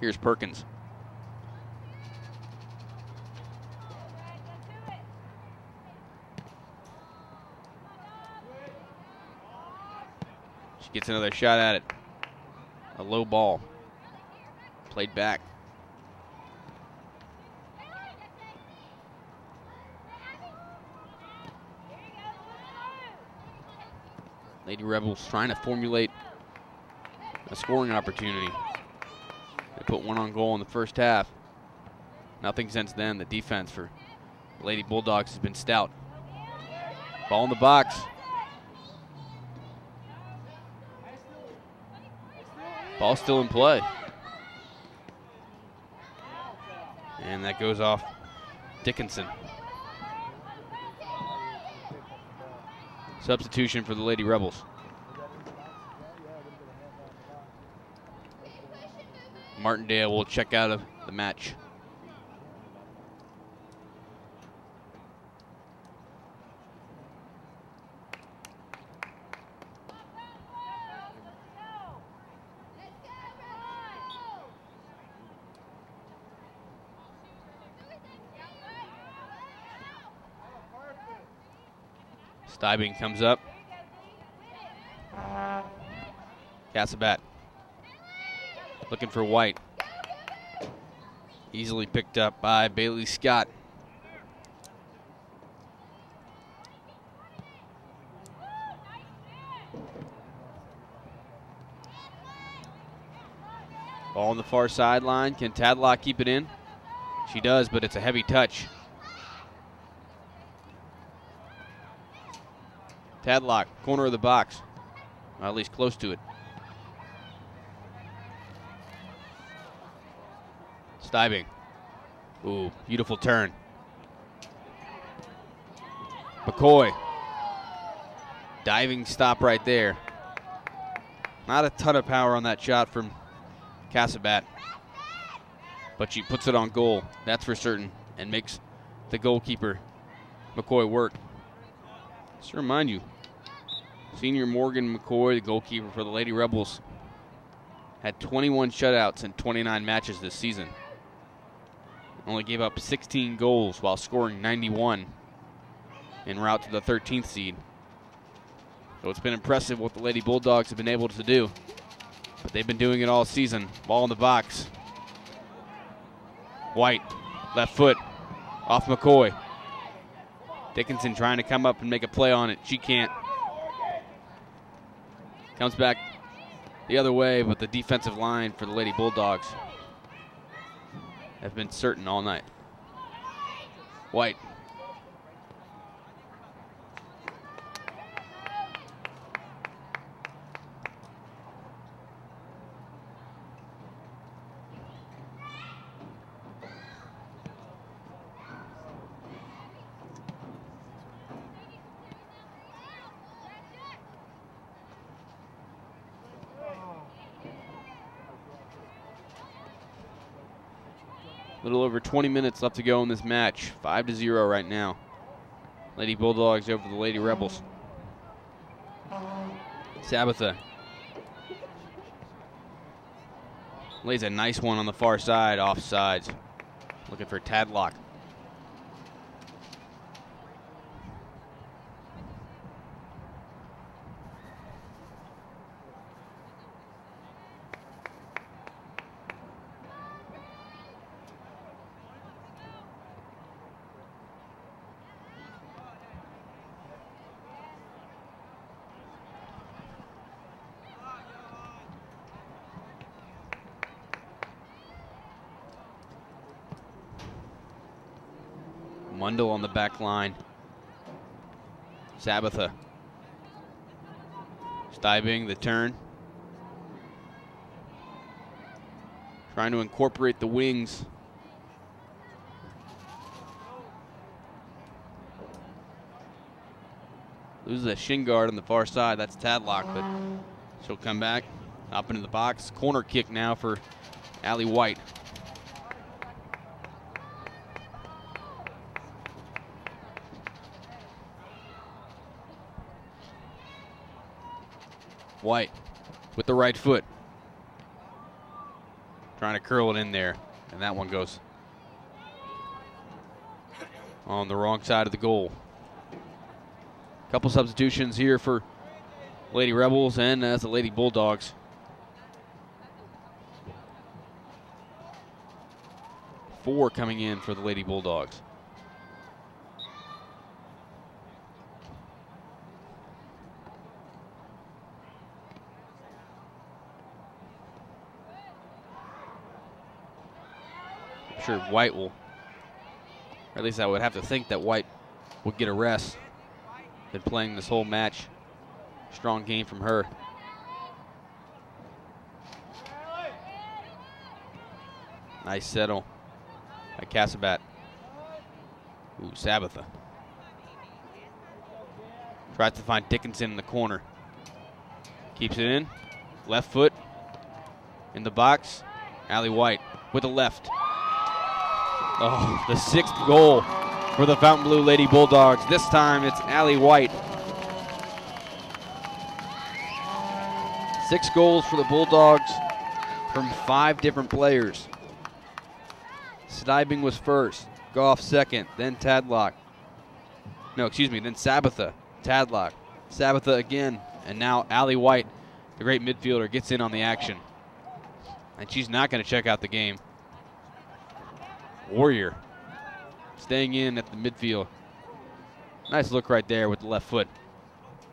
Here's Perkins. She gets another shot at it. A low ball. Played back. Lady Rebels trying to formulate a scoring opportunity. They put one on goal in the first half. Nothing since then. The defense for Lady Bulldogs has been stout. Ball in the box. Ball still in play. And that goes off Dickinson. Substitution for the Lady Rebels. Martindale will check out of the match. Stybing comes up. Cassabat looking for White. Easily picked up by Bailey Scott. Ball on the far sideline. Can Tadlock keep it in? She does, but it's a heavy touch. Tadlock, corner of the box. Or at least close to it. Stybing. Ooh, beautiful turn. McCoy. Diving stop right there. Not a ton of power on that shot from Casabat, but she puts it on goal, that's for certain, and makes the goalkeeper, McCoy, work. Just to remind you, senior Morgan McCoy, the goalkeeper for the Lady Rebels, had 21 shutouts in 29 matches this season. Only gave up 16 goals while scoring 91 en route to the 13th seed. So it's been impressive what the Lady Bulldogs have been able to do. But they've been doing it all season. Ball in the box. White, left foot, off McCoy. Dickinson trying to come up and make a play on it. She can't. Comes back the other way, but the defensive line for the Lady Bulldogs have been certain all night. White. A little over 20 minutes left to go in this match. 5-0 right now. Lady Bulldogs over the Lady Rebels. Sabatha lays a nice one on the far side, offsides. Looking for Tadlock. Mundell on the back line. Sabatha. Stibing the turn. Trying to incorporate the wings. Loses a shin guard on the far side. That's Tadlock, but she'll come back up into the box. Corner kick now for Allie White. White with the right foot. Trying to curl it in there, and that one goes on the wrong side of the goal. Couple substitutions here for Lady Rebels and as the Lady Bulldogs. Four coming in for the Lady Bulldogs. Sure White will, or at least I would have to think that White would get a rest. Been playing this whole match. Strong game from her. Nice settle by Casabat. Ooh, Sabatha. Tries to find Dickinson in the corner. Keeps it in. Left foot in the box. Allie White with the left. Oh, the sixth goal for the Fontainebleau Lady Bulldogs. This time it's Allie White. 6 goals for the Bulldogs from 5 different players. Stibing was first, Goff second, then Tadlock. No, excuse me, then Sabatha, Tadlock, Sabatha again, and now Allie White, the great midfielder, gets in on the action. And she's not going to check out the game. Warrior staying in at the midfield. Nice look right there with the left foot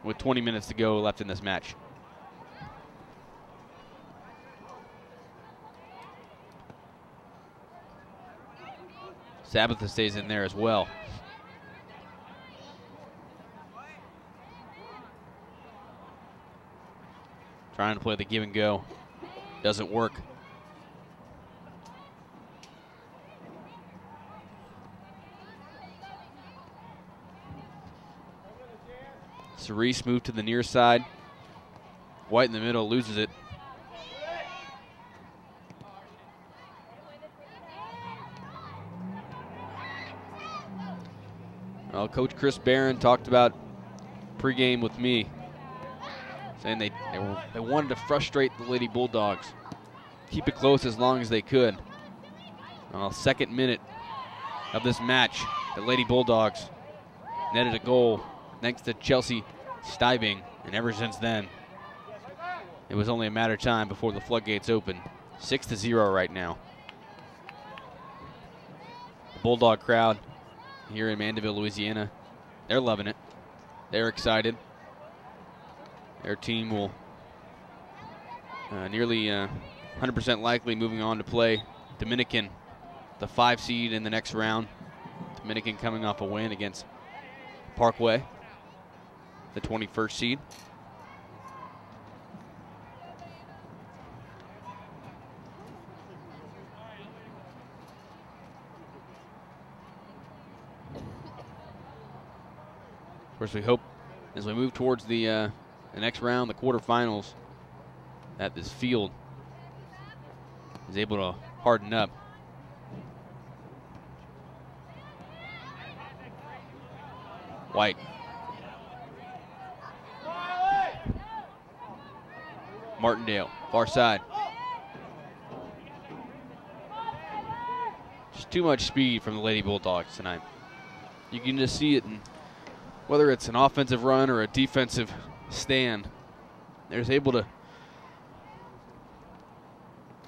with 20 minutes to go left in this match. Sabatha stays in there as well. Trying to play the give and go. Doesn't work. Cerise moved to the near side. White in the middle, loses it. Well, Coach Chris Barron talked about pregame with me, saying they wanted to frustrate the Lady Bulldogs, keep it close as long as they could. Well, second minute of this match, the Lady Bulldogs netted a goal thanks to Chelsea Stiving, and ever since then, it was only a matter of time before the floodgates opened. 6-0 right now. The Bulldog crowd here in Mandeville, Louisiana, they're loving it. They're excited. Their team will nearly 100% likely moving on to play Dominican, the 5 seed in the next round. Dominican coming off a win against Parkway, the 21st seed. Of course, we hope as we move towards the next round, the quarterfinals, that this field is able to harden up. White. Martindale, far side. Just too much speed from the Lady Bulldogs tonight. You can just see it in whether it's an offensive run or a defensive stand. They're just able to,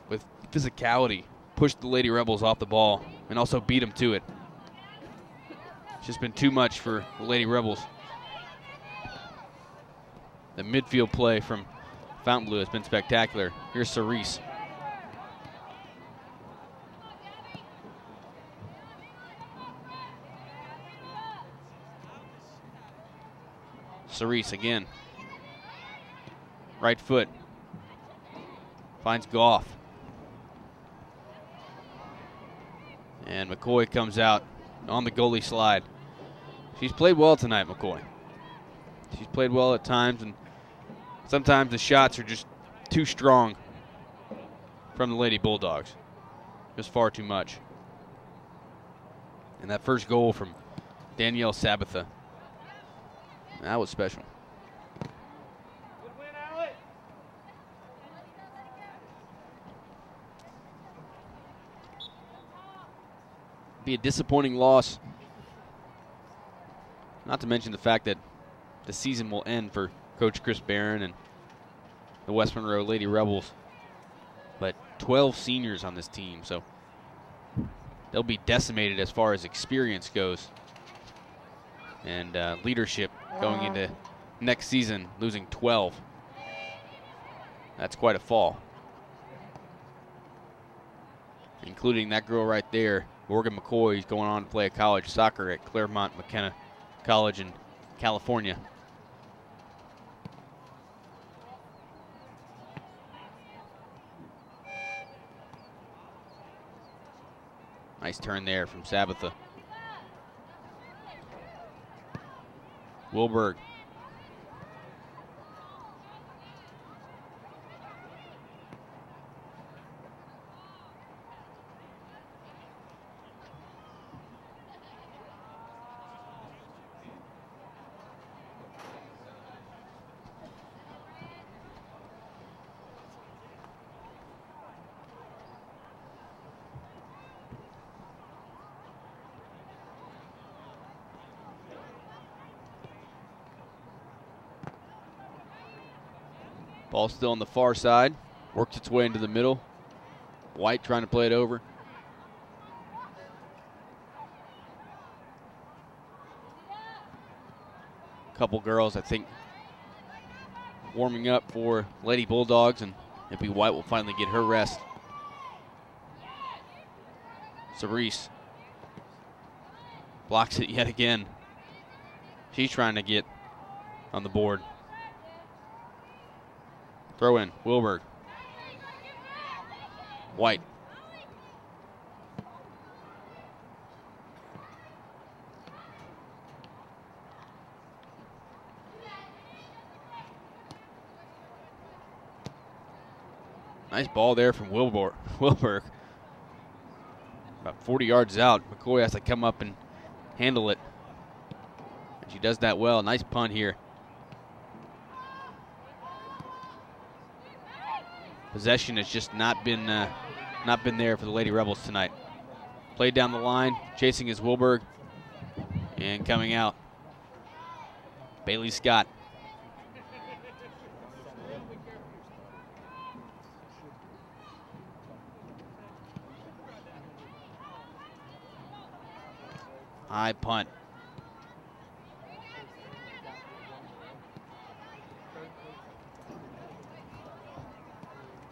with physicality, push the Lady Rebels off the ball and also beat them to it. It's just been too much for the Lady Rebels. The midfield play from Fontainebleau has been spectacular. Here's Cerise. Cerise again. Right foot. Finds Goff. And McCoy comes out on the goalie slide. She's played well tonight, McCoy. She's played well at times, and sometimes the shots are just too strong from the Lady Bulldogs. Just far too much. And that first goal from Danielle Sabatha, that was special. Be a disappointing loss. Not to mention the fact that the season will end for Coach Chris Barron and the West Monroe Lady Rebels. But 12 seniors on this team, so they'll be decimated as far as experience goes. And leadership going into next season, losing 12. That's quite a fall. Including that girl right there, Morgan McCoy, is going on to play college soccer at Claremont McKenna College in California. Nice turn there from Sabatha. Wilberg. Ball still on the far side. Works its way into the middle. White trying to play it over. Couple girls, I think, warming up for Lady Bulldogs, and maybe White will finally get her rest. Cerise blocks it yet again. She's trying to get on the board. Throw in, Wilberg. White. Nice ball there from Wilberg. About 40 yards out. McCoy has to come up and handle it. And she does that well. Nice punt here. Possession has just not been there for the Lady Rebels tonight. Played down the line, chasing is Wilberg, and coming out, Bailey Scott. High punt.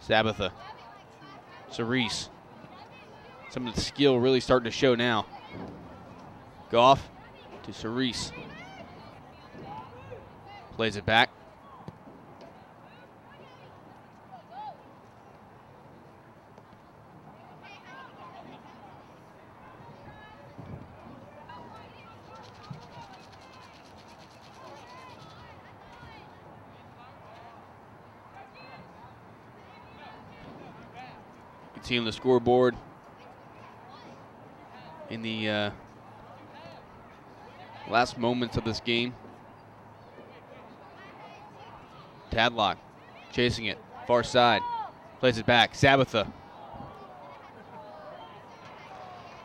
Sabatha. Cerise. Some of the skill really starting to show now. Goff to Cerise. Plays it back. You can see on the scoreboard in the last moments of this game. Tadlock chasing it, far side, plays it back. Sabatha.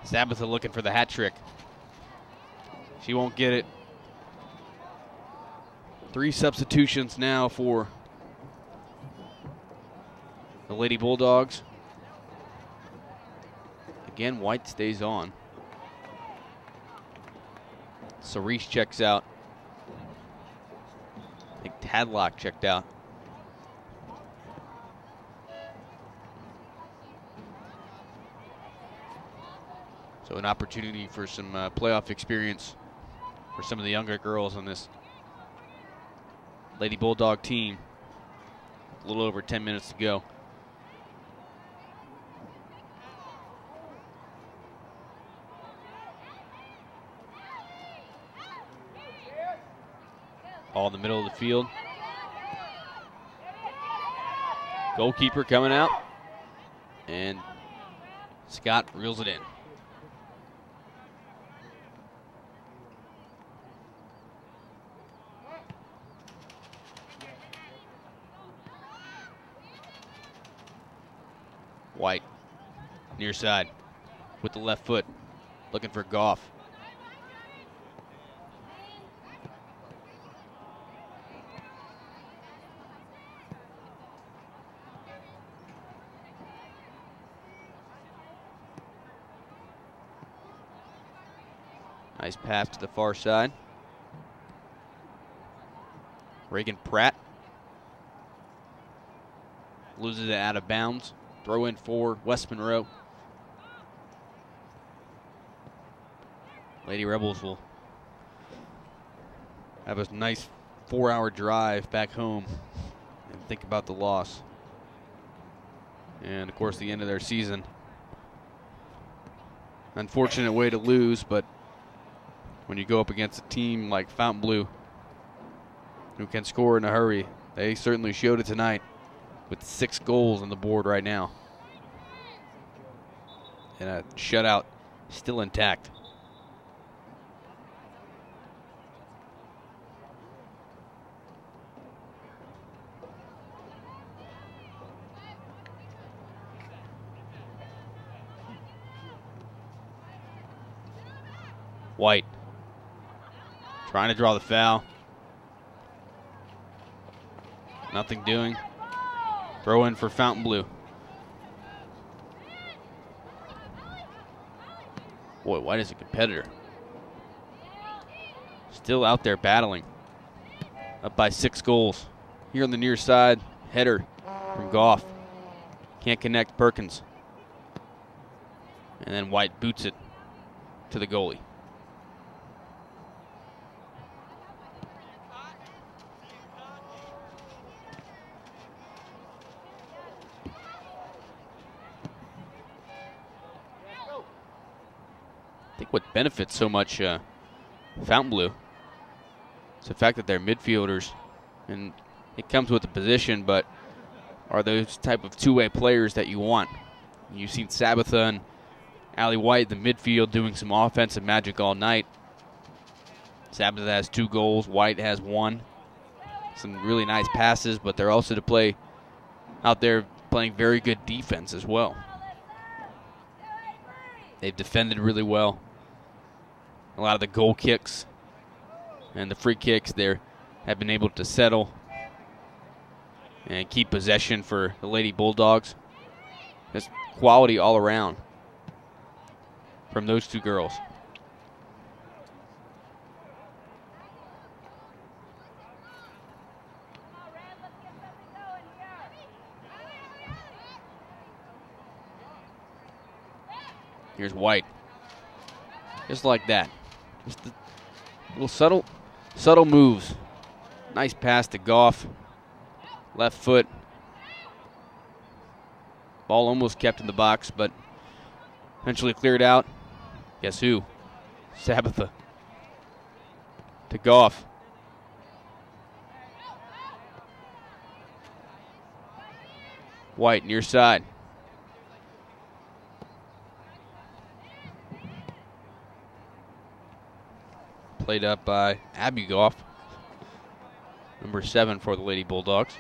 Sabatha looking for the hat trick. She won't get it. 3 substitutions now for the Lady Bulldogs. Again, White stays on. Cerise checks out. I think Tadlock checked out. So an opportunity for some playoff experience for some of the younger girls on this Lady Bulldog team. A little over 10 minutes to go. Ball in the middle of the field. Goalkeeper coming out. And Scott reels it in. White, near side, with the left foot, looking for Goff. Nice pass to the far side. Reagan Pratt loses it out of bounds. Throw in for West Monroe. Lady Rebels will have a nice 4-hour drive back home and think about the loss. And of course, the end of their season. Unfortunate way to lose, but when you go up against a team like Fontainebleau, who can score in a hurry, they certainly showed it tonight with 6 goals on the board right now. And a shutout still intact. White trying to draw the foul. Nothing doing. Throw in for Fontainebleau. Boy, White is a competitor. Still out there battling. Up by 6 goals. Here on the near side, header from Goff. Can't connect Perkins. And then White boots it to the goalie. I think what benefits so much Fontainebleau is the fact that they're midfielders, and it comes with the position, but are those type of two-way players that you want. You've seen Sabatha and Allie White in the midfield doing some offensive magic all night. Sabatha has 2 goals, White has 1. Some really nice passes, but they're also to play out there playing very good defense as well. They've defended really well. A lot of the goal kicks and the free kicks there have been able to settle and keep possession for the Lady Bulldogs. Just quality all around from those 2 girls. Here's White. Just like that. Just the little subtle moves. Nice pass to Goff. Left foot. Ball almost kept in the box, but eventually cleared out. Guess who? Sabatha. To Goff. White near side. Played up by Abby Goff, number 7 for the Lady Bulldogs.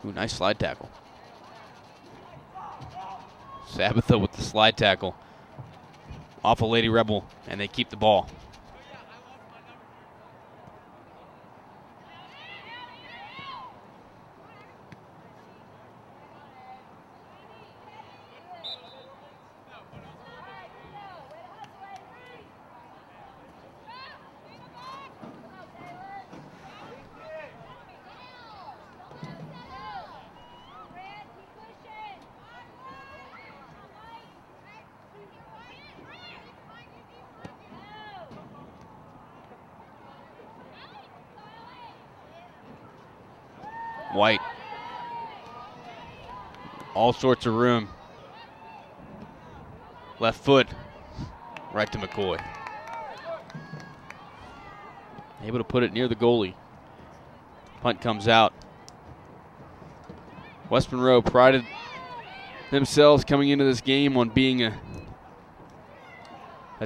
Ooh, nice slide tackle. Sabatha with the slide tackle off a Lady Rebel, and they keep the ball. White. All sorts of room. Left foot. Right to McCoy. Able to put it near the goalie. Punt comes out. West Monroe prided themselves coming into this game on being a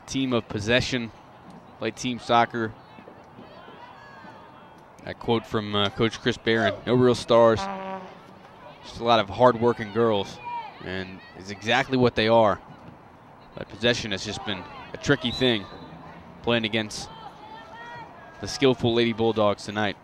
team of possession. Played team soccer. That quote from Coach Chris Barron, no real stars, just a lot of hard-working girls, and it's exactly what they are. But possession has just been a tricky thing playing against the skillful Lady Bulldogs tonight.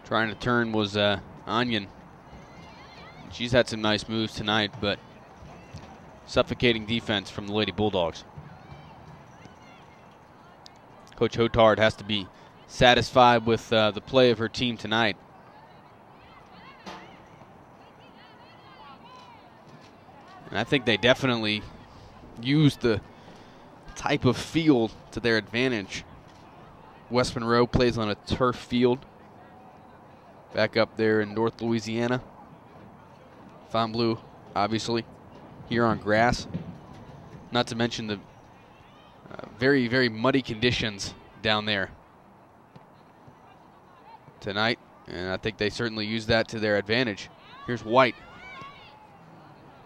Trying to turn was Onion. She's had some nice moves tonight, but suffocating defense from the Lady Bulldogs. Coach Hotard has to be satisfied with the play of her team tonight. And I think they definitely used the type of field to their advantage. West Monroe plays on a turf field back up there in North Louisiana. Fontainebleau, obviously, here on grass. Not to mention the very, very muddy conditions down there tonight, and I think they certainly used that to their advantage. Here's White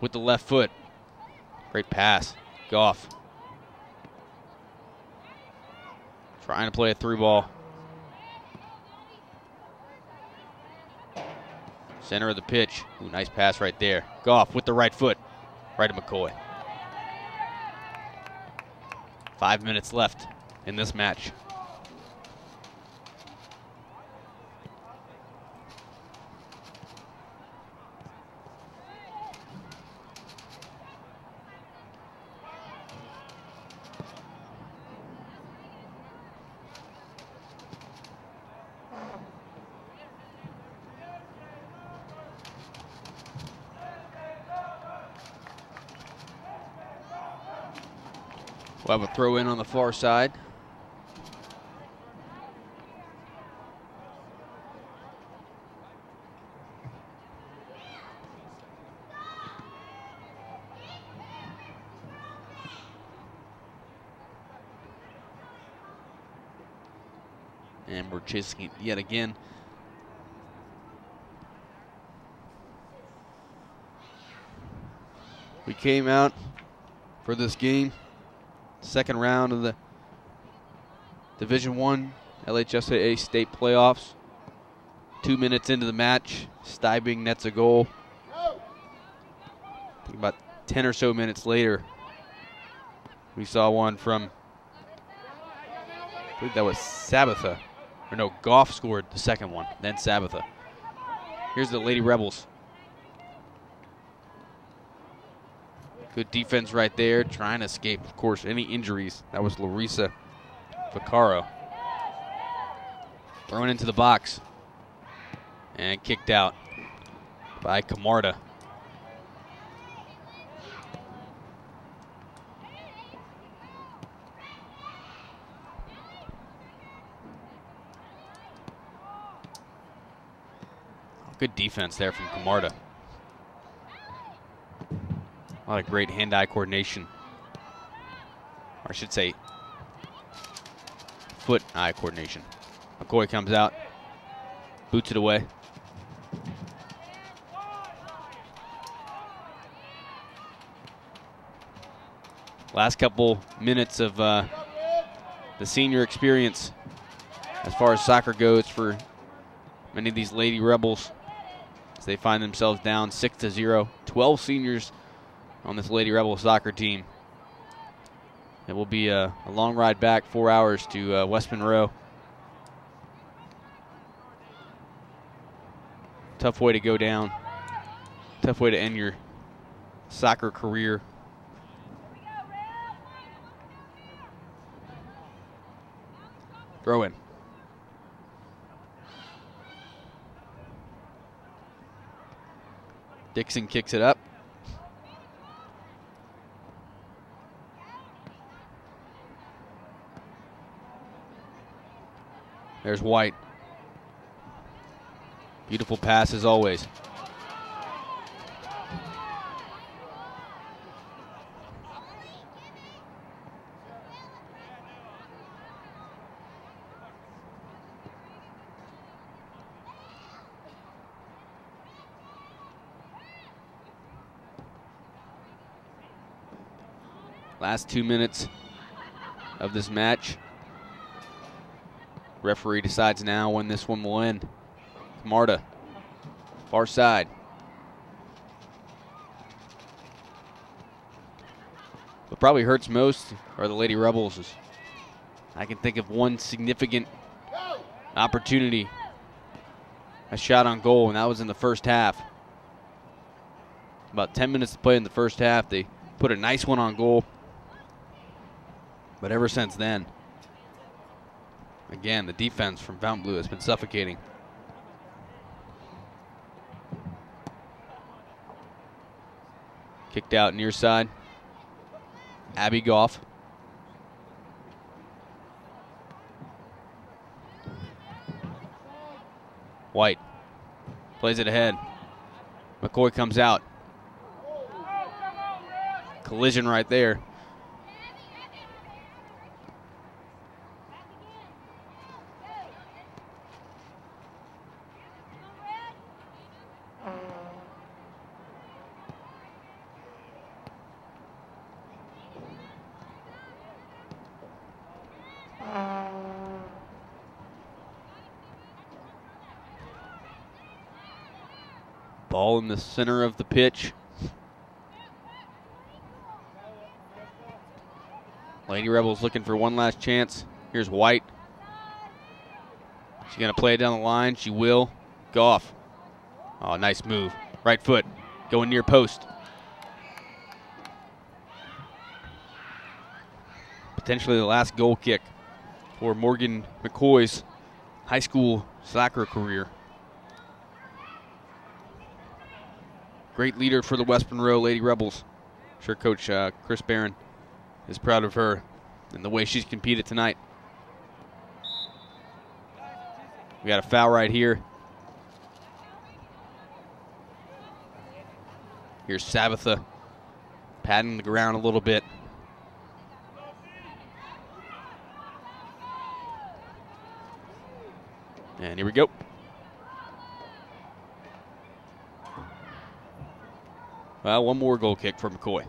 with the left foot. Great pass. Goff trying to play a through ball. Center of the pitch. Ooh, nice pass right there. Goff with the right foot. Right to McCoy. 5 minutes left in this match. We'll have a throw in on the far side. And we're chasing it yet again. We came out for this game, second round of the Division I LHSAA state playoffs. 2 minutes into the match, Stybing nets a goal. I think about 10 or so minutes later, we saw one from, I believe that was Sabatha. Or no, Goff scored the second one, then Sabatha. Here's the Lady Rebels. Good defense right there, trying to escape, of course, any injuries. That was Larissa Vaccaro. Thrown into the box. And kicked out by Camarda. Good defense there from Camarda. A lot of great hand-eye coordination. Or I should say, foot-eye coordination. McCoy comes out, boots it away. Last couple minutes of the senior experience as far as soccer goes for many of these Lady Rebels, as they find themselves down 6-0. 12 seniors on this Lady Rebel soccer team. It will be a long ride back, 4 hours to West Monroe. Tough way to go down. Tough way to end your soccer career. Throw in. Dixon kicks it up. There's White. Beautiful pass as always. Last 2 minutes of this match. Referee decides now when this one will end. Camarda, far side. What probably hurts most are the Lady Rebels. I can think of one significant opportunity, a shot on goal, and that was in the first half. About 10 minutes to play in the first half, they put a nice one on goal. But ever since then, again, the defense from Fontainebleau has been suffocating. Kicked out near side. Abby Goff. White plays it ahead. McCoy comes out. Collision right there. Ball in the center of the pitch. Lady Rebels looking for one last chance. Here's White. She's going to play it down the line. She will. Goff. Oh, nice move. Right foot. Going near post. Potentially the last goal kick for Morgan McCoy's high school soccer career. Great leader for the West Monroe Lady Rebels. I'm sure Coach Chris Barron is proud of her. and the way she's competed tonight. We got a foul right here. Here's Sabatha patting the ground a little bit. And here we go. Well, one more goal kick for McCoy.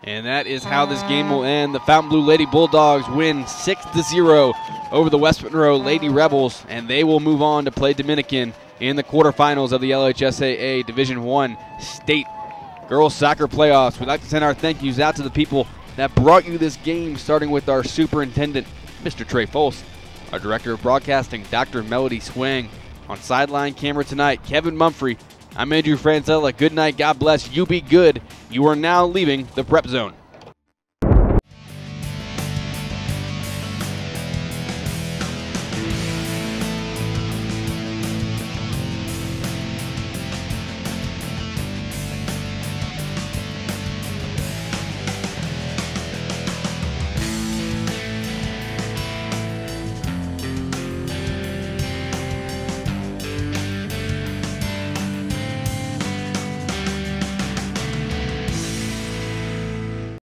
And that is how this game will end. The Fontainebleau Lady Bulldogs win 6-0 over the West Monroe Lady Rebels, and they will move on to play Dominican in the quarterfinals of the LHSAA Division I State Girls Soccer Playoffs. We'd like to send our thank yous out to the people that brought you this game, starting with our superintendent, Mr. Trey Fols, our director of broadcasting, Dr. Melody Swang. On sideline camera tonight, Kevin Mumphrey. I'm Andrew Franzella. Good night. God bless. You be good. You are now leaving the Prep Zone.